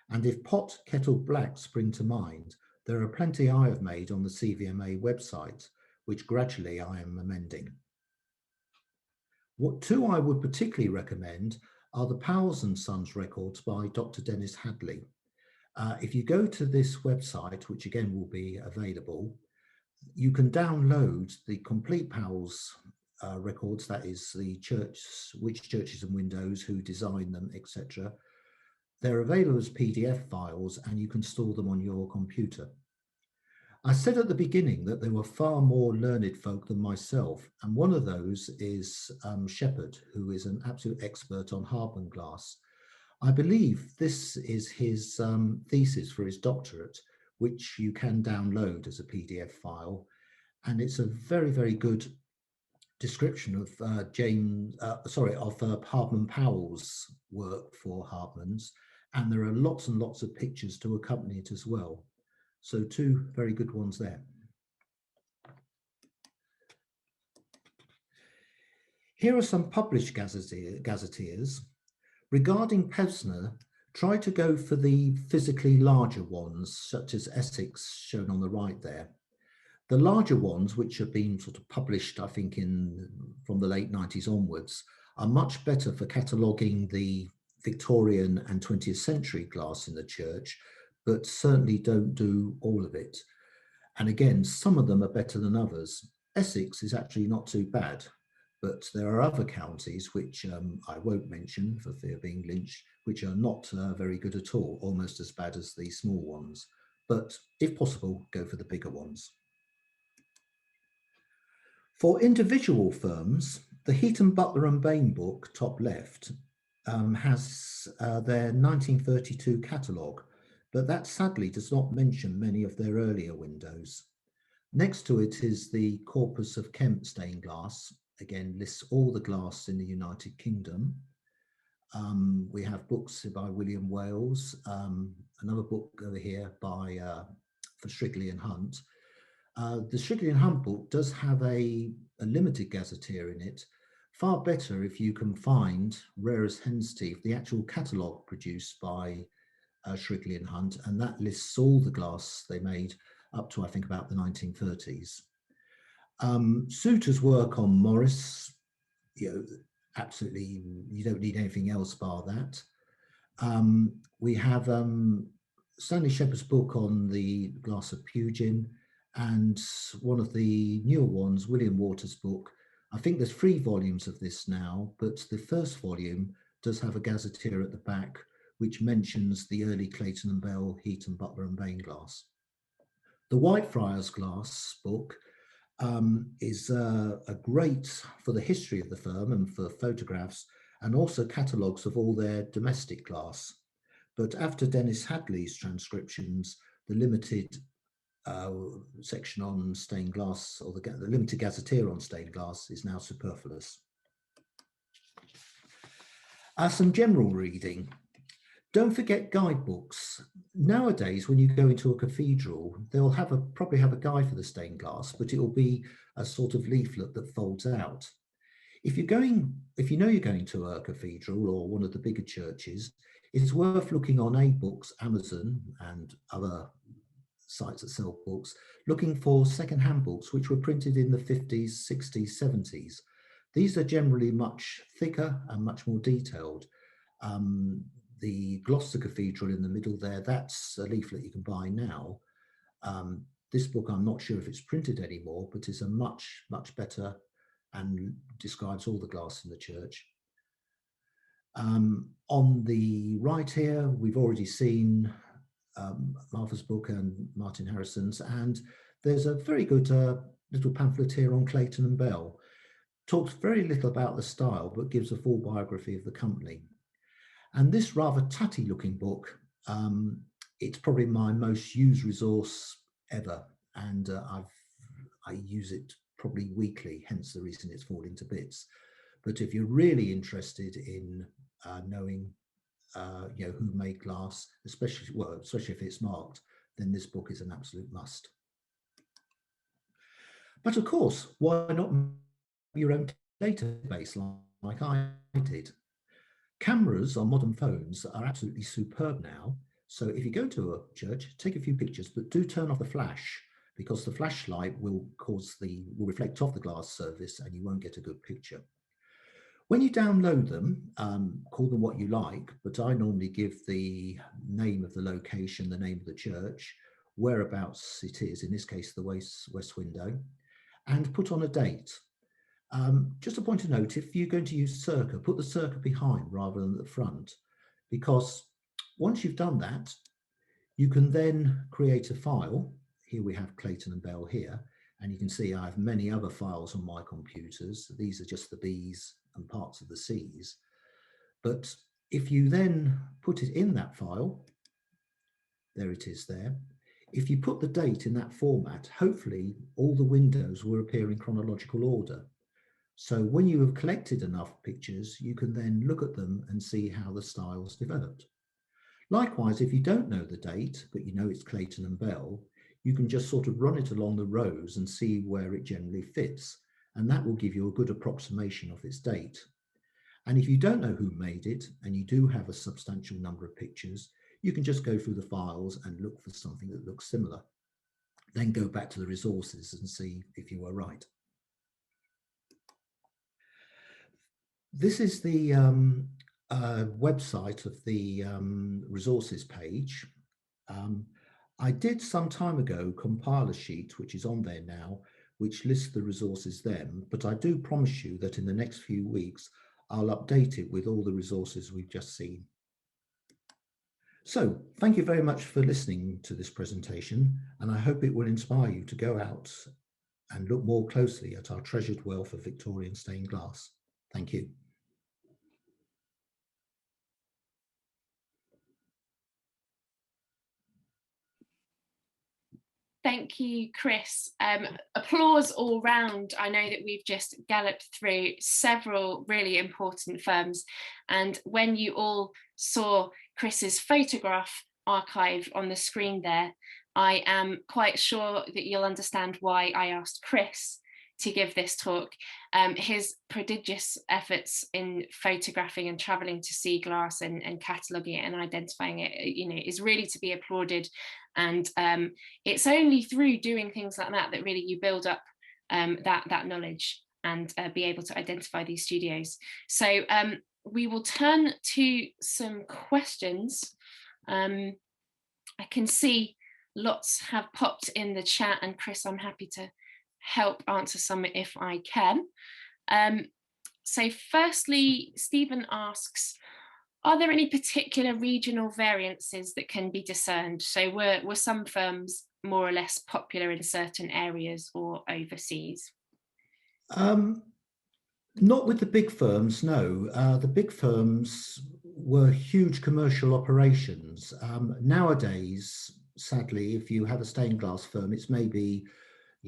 and if pot, kettle, black spring to mind, there are plenty I have made on the CVMA website, which gradually I am amending. What two I would particularly recommend are the Powells and Sons records by Dr. Dennis Hadley. If you go to this website, which again will be available, you can download the complete Powells records, that is the church, which churches and windows, who designed them, etc. They're available as PDF files and you can store them on your computer. I said at the beginning that there were far more learned folk than myself, and one of those is Shepherd, who is an absolute expert on Hardman glass. I believe this is his thesis for his doctorate, which you can download as a PDF file, and it's a very, very good description of Hardman Powell's work for Hardman's, and there are lots and lots of pictures to accompany it as well. So two very good ones there. Here are some published gazetteers. Regarding Pevsner, try to go for the physically larger ones, such as Essex, shown on the right there. The larger ones, which have been sort of published, I think, from the late 90s onwards, are much better for cataloguing the Victorian and 20th century glass in the church, but certainly don't do all of it. And again, some of them are better than others. Essex is actually not too bad, but there are other counties, which I won't mention for fear of being lynched, which are not very good at all, almost as bad as the small ones. But if possible, go for the bigger ones. For individual firms, the Heaton, Butler and Bayne book, top left, has their 1932 catalogue, but that sadly does not mention many of their earlier windows. Next to it is the Corpus of Kent stained glass, again lists all the glass in the United Kingdom. We have books by William Wales, another book over here by for Strigley and Hunt. The Strigley and Hunt book does have a limited gazetteer in it. Far better if you can find, rare as hen's teeth, the actual catalogue produced by Strigley and Hunt, and that lists all the glass they made up to, I think, about the 1930s. Souter's work on Morris, absolutely, you don't need anything else bar that. We have Stanley Shepherd's book on the glass of Pugin, and one of the newer ones, William Waters' book. I think there's 3 volumes of this now, but the first volume does have a gazetteer at the back, which mentions the early Clayton Bell, Heaton, Butler and Bayne glass. The Whitefriars glass book is a great for the history of the firm and for photographs, and also catalogues of all their domestic glass. But after Dennis Hadley's transcriptions, the limited section on stained glass, or the limited gazetteer on stained glass, is now superfluous. Some general reading. Don't forget guidebooks. Nowadays, when you go into a cathedral, they'll probably have a guide for the stained glass, but it will be a sort of leaflet that folds out. If you know you're going to a cathedral or one of the bigger churches, it's worth looking on A-Books, Amazon, and other sites that sell books, looking for second-hand books which were printed in the 50s, 60s, 70s. These are generally much thicker and much more detailed. The Gloucester Cathedral in the middle there, that's a leaflet you can buy now. This book, I'm not sure if it's printed anymore, but is a much, much better and describes all the glass in the church. On the right here, we've already seen Martha's book and Martin Harrison's, and there's a very good little pamphlet here on Clayton and Bell. Talks very little about the style, but gives a full biography of the company. And this rather tatty looking book, it's probably my most used resource ever, and I use it probably weekly, hence the reason it's falling to bits. But if you're really interested in knowing who made glass, especially if it's marked, then this book is an absolute must. But of course, why not your own database like I did? Cameras on modern phones are absolutely superb now. So if you go to a church, take a few pictures, but do turn off the flash, because the flashlight will reflect off the glass surface and you won't get a good picture. When you download them, call them what you like, but I normally give the name of the location, the name of the church, whereabouts it is, in this case, the west window, and put on a date. Just a point of note, if you're going to use circa, put the circa behind rather than at the front, because once you've done that, you can then create a file. Here we have Clayton and Bell here, and you can see I have many other files on my computers. These are just the B's and parts of the C's. But if you then put it in that file, there it is there. If you put the date in that format, hopefully all the windows will appear in chronological order. So when you have collected enough pictures, you can then look at them and see how the styles developed. Likewise, if you don't know the date, but you know it's Clayton and Bell, you can just sort of run it along the rows and see where it generally fits. And that will give you a good approximation of its date. And if you don't know who made it, and you do have a substantial number of pictures, you can just go through the files and look for something that looks similar. Then go back to the resources and see if you were right. This is the website of the resources page. I did some time ago compile a sheet, which is on there now, which lists the resources then, but I do promise you that in the next few weeks, I'll update it with all the resources we've just seen. So thank you very much for listening to this presentation, and I hope it will inspire you to go out and look more closely at our treasured wealth of Victorian stained glass. Thank you. Thank you, Chris. Applause all round. I know that we've just galloped through several really important firms, and when you all saw Chris's photograph archive on the screen there, I am quite sure that you'll understand why I asked Chris to give this talk. His prodigious efforts in photographing and traveling to see glass and cataloguing it and identifying it, is really to be applauded. And it's only through doing things like that that really you build up that knowledge and be able to identify these studios. So we will turn to some questions. I can see lots have popped in the chat, and Chris, I'm happy to help answer some if I can. So firstly, Stephen asks, are there any particular regional variances that can be discerned? So were some firms more or less popular in certain areas or overseas? Not with the big firms, no. The big firms were huge commercial operations. Nowadays, sadly, if you have a stained glass firm, it's maybe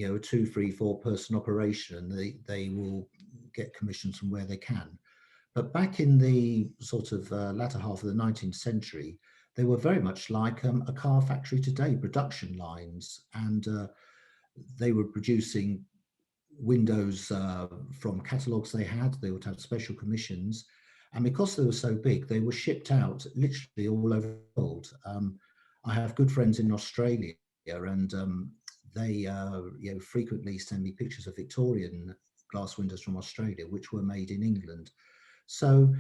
a 2, 3, 4 person operation, and they will get commissions from where they can. But back in the sort of latter half of the 19th century, they were very much like a car factory today, production lines, and they were producing windows from catalogues they had. They would have special commissions, and because they were so big, they were shipped out literally all over the world. I have good friends in Australia, and they frequently send me pictures of Victorian glass windows from Australia, which were made in England. So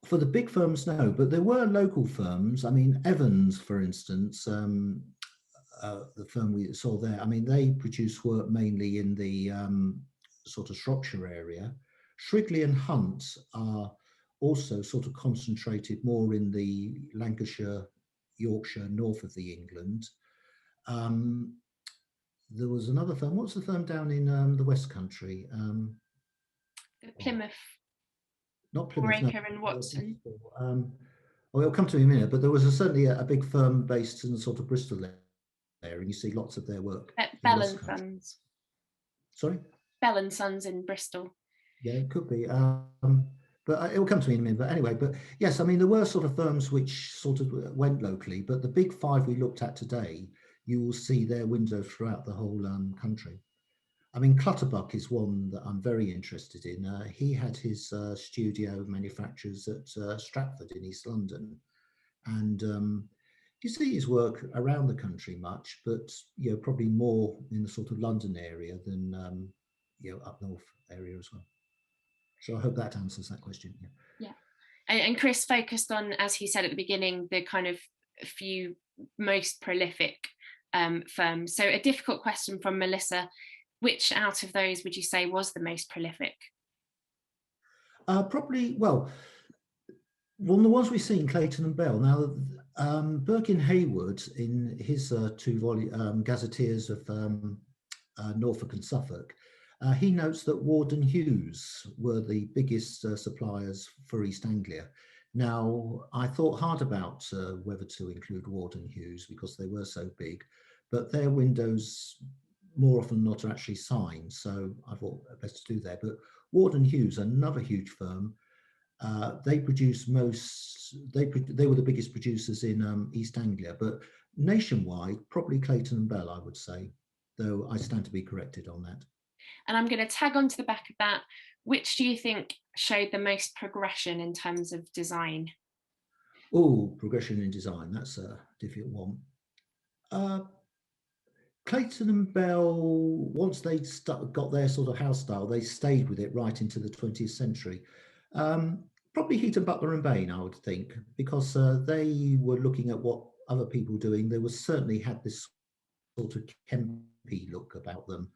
for the big firms, no, but there were local firms. I mean, Evans, for instance, the firm we saw there, I mean, they produce work mainly in the sort of Shropshire area. Shrigley and Hunt are also sort of concentrated more in the Lancashire, Yorkshire, north of the England. There was another firm. What's the firm down in the West Country? The Plymouth, Not Plymouth, no. Foraker and Watson. Well, it'll come to me in a minute, but there was certainly a big firm based in sort of Bristol there, and you see lots of their work. Bell and Sons. Sorry? Bell and Sons in Bristol. Yeah, it could be. But it will come to me in a minute. But anyway, but yes, I mean, there were sort of firms which sort of went locally, but the big five we looked at today, you will see their windows throughout the whole country. I mean, Clutterbuck is one that I'm very interested in. He had his studio manufacturers at Stratford in East London, and you see his work around the country much, but probably more in the sort of London area than up north area as well. So I hope that answers that question. Yeah. And Chris focused on, as he said at the beginning, the kind of few most prolific firms. So a difficult question from Melissa: which out of those would you say was the most prolific? Probably, well, one of the ones we've seen, Clayton and Bell. Now, Birkin Hayward, in his two-volume Gazetteers of Norfolk and Suffolk, he notes that Ward and Hughes were the biggest suppliers for East Anglia. Now, I thought hard about whether to include Ward and Hughes because they were so big, but their windows more often than not are actually signed, so I thought best to do that. But Ward and Hughes, another huge firm, they produce they were the biggest producers in East Anglia, but nationwide, probably Clayton and Bell, I would say, though I stand to be corrected on that. And I'm going to tag on to the back of that. Which do you think showed the most progression in terms of design? Oh, progression in design, that's a difficult one. Clayton and Bell, once they got their sort of house style, they stayed with it right into the 20th century. Probably Heaton, Butler and Bayne, I would think, because they were looking at what other people were doing. They certainly had this sort of Kempy look about them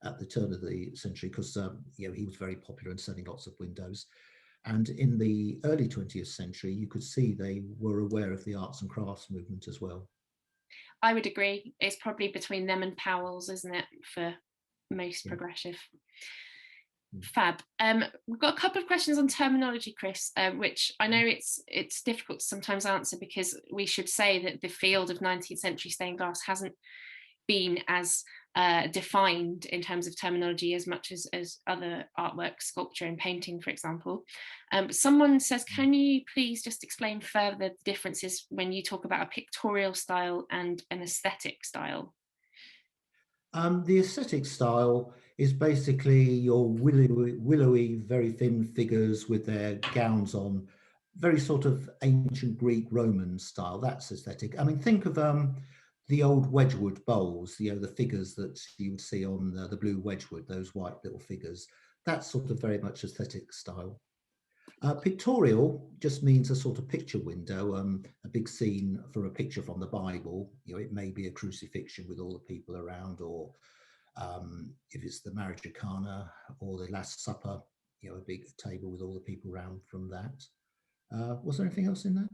at the turn of the century, because he was very popular and selling lots of windows. And in the early 20th century, you could see they were aware of the arts and crafts movement as well. I would agree. It's probably between them and Powell's, isn't it, for most progressive. Fab. We've got a couple of questions on terminology, Chris, which I know it's difficult to sometimes answer, because we should say that the field of 19th century stained glass hasn't been as defined in terms of terminology as much as other artwork, sculpture and painting, for example. But someone says, can you please just explain further the differences when you talk about a pictorial style and an aesthetic style? The aesthetic style is basically your willowy, very thin figures with their gowns on, very sort of ancient Greek Roman style. That's aesthetic. I mean, think of the old Wedgwood bowls, the figures that you would see on the blue Wedgwood, those white little figures. That's sort of very much aesthetic style. Pictorial just means a sort of picture window, a big scene for a picture from the Bible. It may be a crucifixion with all the people around, or if it's the marriage of Cana or the Last Supper, a big table with all the people around from that. Was there anything else in that?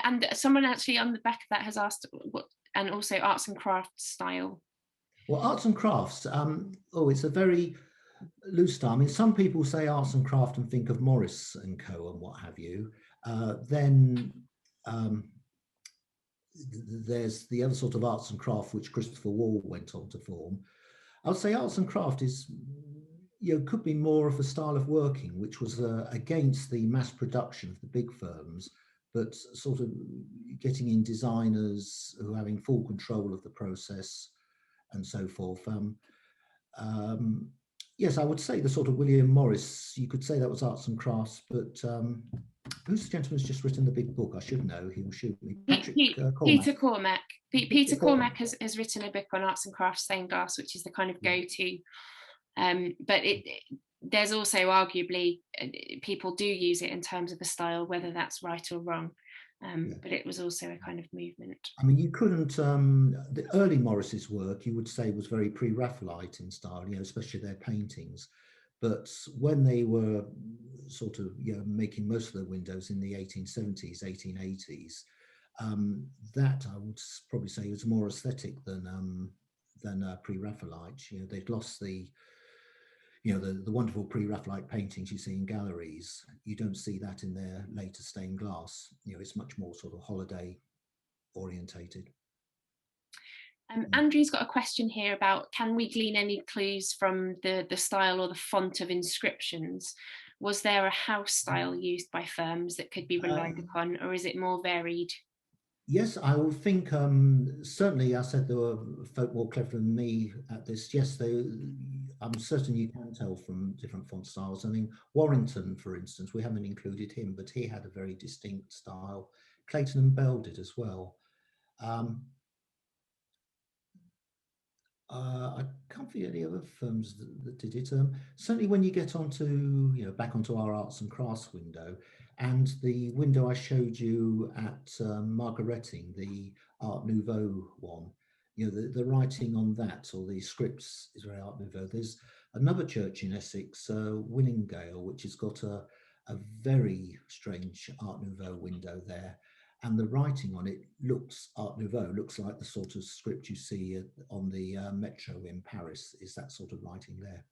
And someone actually on the back of that has asked what, and also arts and crafts style. Well, arts and crafts, it's a very loose style. I mean, some people say arts and craft and think of Morris and Co. and what have you. Then there's the other sort of arts and craft which Christopher Wall went on to form. I would say arts and craft is, could be more of a style of working which was against the mass production of the big firms, but sort of getting in designers who are having full control of the process and so forth. Yes, I would say the sort of William Morris, you could say that was arts and crafts, but who's the gentleman who's just written the big book? I should know, he will shoot me. Peter Cormack. Peter Cormack has written a book on arts and crafts stained glass, which is the kind of go-to. But there's also arguably, people do use it in terms of a style, whether that's right or wrong. But it was also a kind of movement. I mean, you couldn't, the early Morris's work, you would say, was very pre-Raphaelite in style, especially their paintings. But when they were sort of making most of their windows in the 1870s, 1880s, that I would probably say was more aesthetic than pre-Raphaelite. They'd lost the wonderful pre-Raphaelite paintings you see in galleries. You don't see that in their later stained glass. It's much more sort of holiday orientated. Andrew's got a question here about, can we glean any clues from the style or the font of inscriptions? Was there a house style used by firms that could be relied upon, or is it more varied? Yes, I will think, certainly I said there were folk more clever than me at this. Yes, I'm certain you can tell from different font styles. I mean, Warrington, for instance, we haven't included him, but he had a very distinct style. Clayton Bell did as well. I can't think of any other firms that did it. Certainly when you get onto, back onto our arts and crafts window, and the window I showed you at Margaretting, the Art Nouveau one, the writing on that, or the scripts, is very Art Nouveau. There's another church in Essex, Winningale, which has got a very strange Art Nouveau window there. And the writing on it looks Art Nouveau, looks like the sort of script you see on the metro in Paris, is that sort of writing there.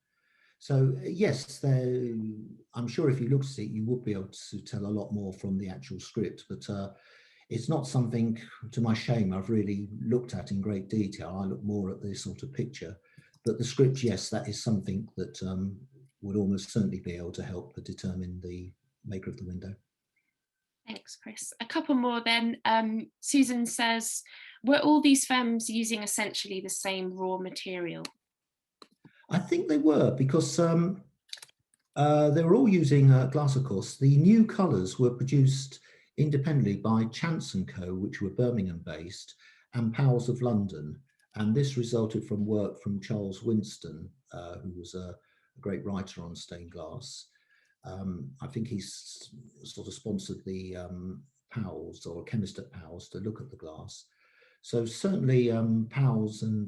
So yes, I'm sure if you looked at it, you would be able to tell a lot more from the actual script, but it's not something, to my shame, I've really looked at in great detail. I look more at the sort of picture, but the script, yes, that is something that would almost certainly be able to help determine the maker of the window. Thanks, Chris. A couple more then. Susan says, were all these firms using essentially the same raw material? I think they were, because they were all using glass, of course. The new colours were produced independently by Chance & Co., which were Birmingham based, and Powell's of London. And this resulted from work from Charles Winston, who was a great writer on stained glass. I think he's sort of sponsored the Powell's, or a chemist at Powell's, to look at the glass. So certainly Powell's and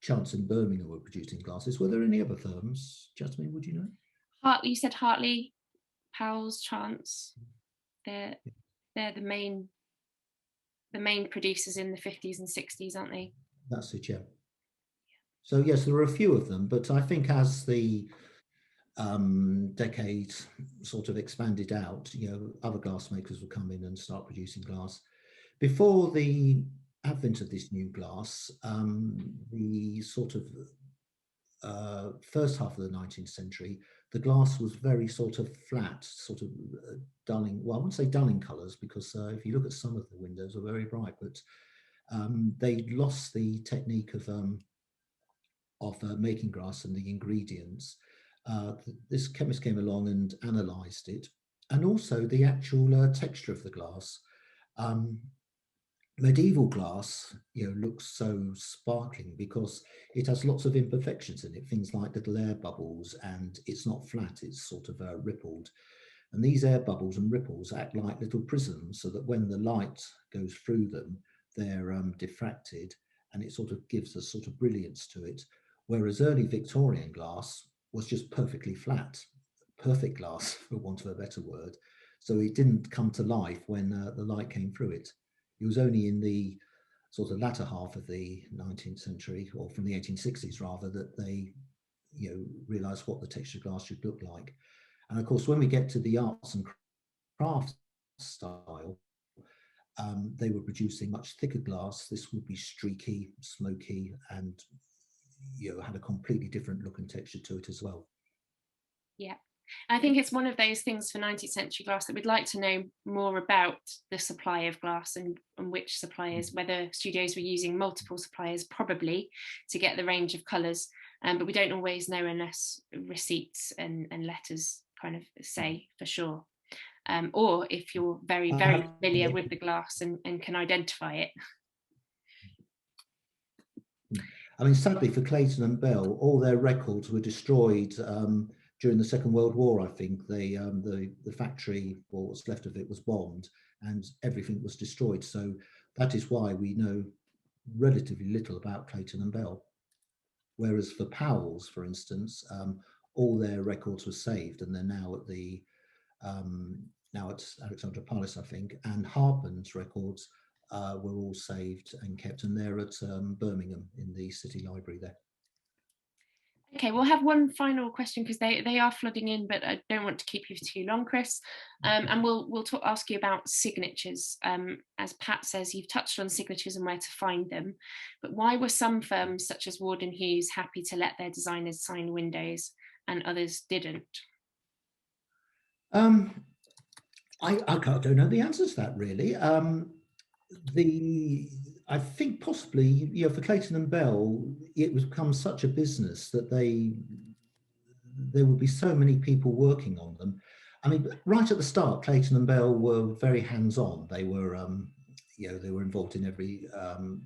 Chance in Birmingham were producing glasses. Were there any other firms? Jasmine, would you know? Hartley, you said Hartley, Powell's, Chance. They're the main producers in the 50s and 60s, aren't they? That's it, yeah. So yes, there were a few of them, but I think as the decade sort of expanded out, other glass makers would come in and start producing glass. Before the advent of this new glass, the sort of first half of the 19th century, the glass was very sort of flat, sort of dulling, well, I wouldn't say dulling colours, because if you look at some of the windows, are very bright, but they lost the technique of making glass and the ingredients. This chemist came along and analysed it, and also the actual texture of the glass. Medieval glass, looks so sparkling because it has lots of imperfections in it, things like little air bubbles, and it's not flat, it's sort of rippled. And these air bubbles and ripples act like little prisms, so that when the light goes through them, they're diffracted, and it sort of gives a sort of brilliance to it. Whereas early Victorian glass was just perfectly flat, perfect glass, for want of a better word. So it didn't come to life when the light came through it. It was only in the sort of latter half of the 19th century, or from the 1860s rather, that they realised what the texture glass should look like. And of course, when we get to the arts and crafts style, they were producing much thicker glass. This would be streaky, smoky, and had a completely different look and texture to it as well. Yeah. I think it's one of those things for 19th century glass that we'd like to know more about the supply of glass and which suppliers, whether studios were using multiple suppliers, probably, to get the range of colours, but we don't always know unless receipts and letters kind of say for sure. Or if you're very, very familiar with the glass and can identify it. I mean, sadly for Clayton and Bell, all their records were destroyed during the Second World War. I think the factory, or what's left of it, was bombed, and everything was destroyed. So that is why we know relatively little about Clayton and Bell. Whereas for Powell's, for instance, all their records were saved, and they're now at the now it's Alexandra Palace, I think, and Harpen's records were all saved and kept, and they're at Birmingham in the City Library there. Okay, we'll have one final question because they are flooding in, but I don't want to keep you for too long, Chris. And we'll ask you about signatures. As Pat says, you've touched on signatures and where to find them, but why were some firms such as Ward and Hughes happy to let their designers sign windows and others didn't? I don't know the answer to that, really. I think possibly, you know, for Clayton and Bell, it was become such a business that there would be so many people working on them. I mean, right at the start, Clayton and Bell were very hands-on. They were, you know, they were involved in every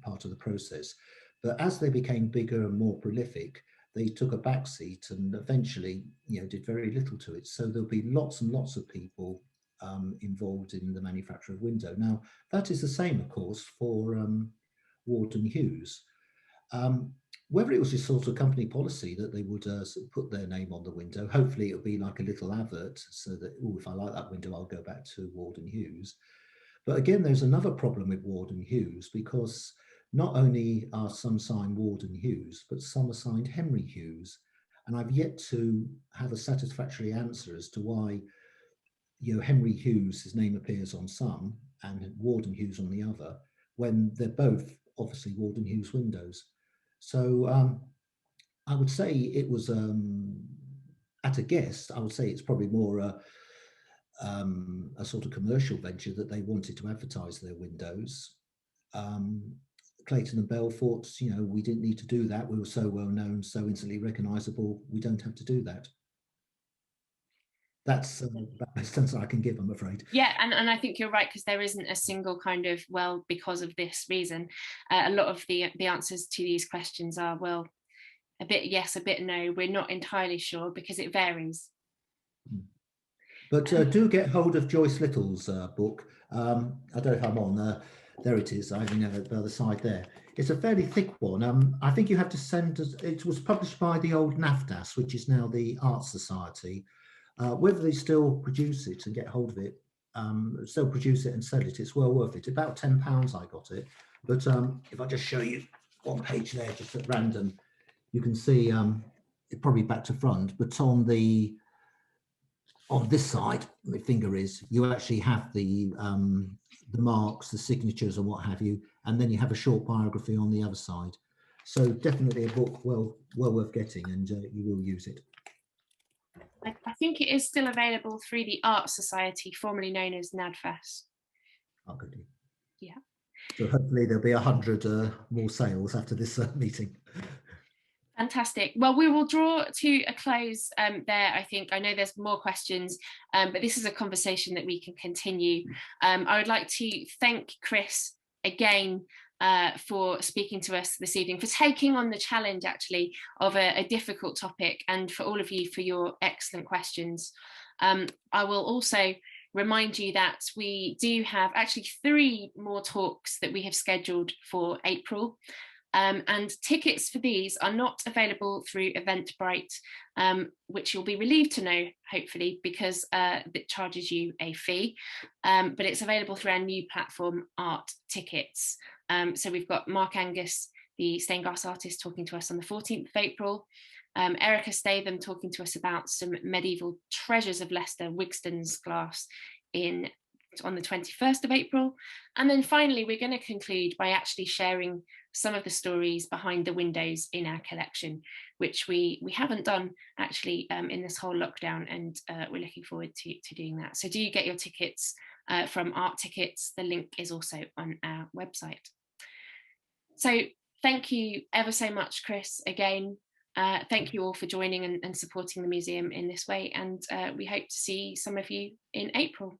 part of the process. But as they became bigger and more prolific, they took a backseat and eventually, you know, did very little to it. So there'll be lots and lots of people involved in the manufacture of window. Now, that is the same, of course, for Ward and Hughes. Whether it was just sort of company policy that they would put their name on the window, hopefully it'll be like a little advert so that, oh, if I like that window, I'll go back to Ward and Hughes. But again, there's another problem with Ward and Hughes, because not only are some signed Ward and Hughes, but some are signed Henry Hughes. And I've yet to have a satisfactory answer as to why, you know, Henry Hughes, his name appears on some and Ward and Hughes on the other, when they're both obviously Ward and Hughes windows. So I would say it was, at a guess, I would say it's probably more a sort of commercial venture that they wanted to advertise their windows. Clayton and Bell thought, you know, we didn't need to do that. We were so well known, so instantly recognisable. We don't have to do that. That's the best answer I can give, I'm afraid. Yeah, and I think you're right, because there isn't a single kind of, well, because of this reason. A lot of the answers to these questions are, well, a bit yes, a bit no. We're not entirely sure, because it varies. But do get hold of Joyce Little's book. I don't know if I'm on. There it is. I even have it by the side there. It's a fairly thick one. I think you have to send us. It was published by the old NAFDAS, which is now the Art Society. Whether they still produce it and get hold of it, still produce it and sell it, it's well worth it. About £10 I got it. But if I just show you one page there, just at random, you can see it probably back to front, but on this side, my finger is, you actually have the marks, the signatures and what have you, and then you have a short biography on the other side. So definitely a book well worth getting, and you will use it. I think it is still available through the Art Society, formerly known as NADFAS. Oh, good. Yeah. So hopefully there'll be 100 more sales after this meeting. Fantastic. Well, we will draw to a close there, I think. I know there's more questions, but this is a conversation that we can continue. I would like to thank Chris again for speaking to us this evening, for taking on the challenge, actually, of a difficult topic, and for all of you for your excellent questions. I will also remind you that we do have actually 3 more talks that we have scheduled for April. And tickets for these are not available through Eventbrite, which you'll be relieved to know, hopefully, because it charges you a fee. But it's available through our new platform, Art Tickets. So we've got Mark Angus, the stained glass artist, talking to us on the 14th of April. Erica Statham talking to us about some medieval treasures of Leicester, Wigston's glass, on the 21st of April. And then finally, we're going to conclude by actually sharing some of the stories behind the windows in our collection, which we haven't done actually in this whole lockdown, and we're looking forward to doing that. So do get your tickets from Art Tickets. The link is also on our website. So thank you ever so much, Chris, again. Thank you all for joining and supporting the museum in this way, and we hope to see some of you in April.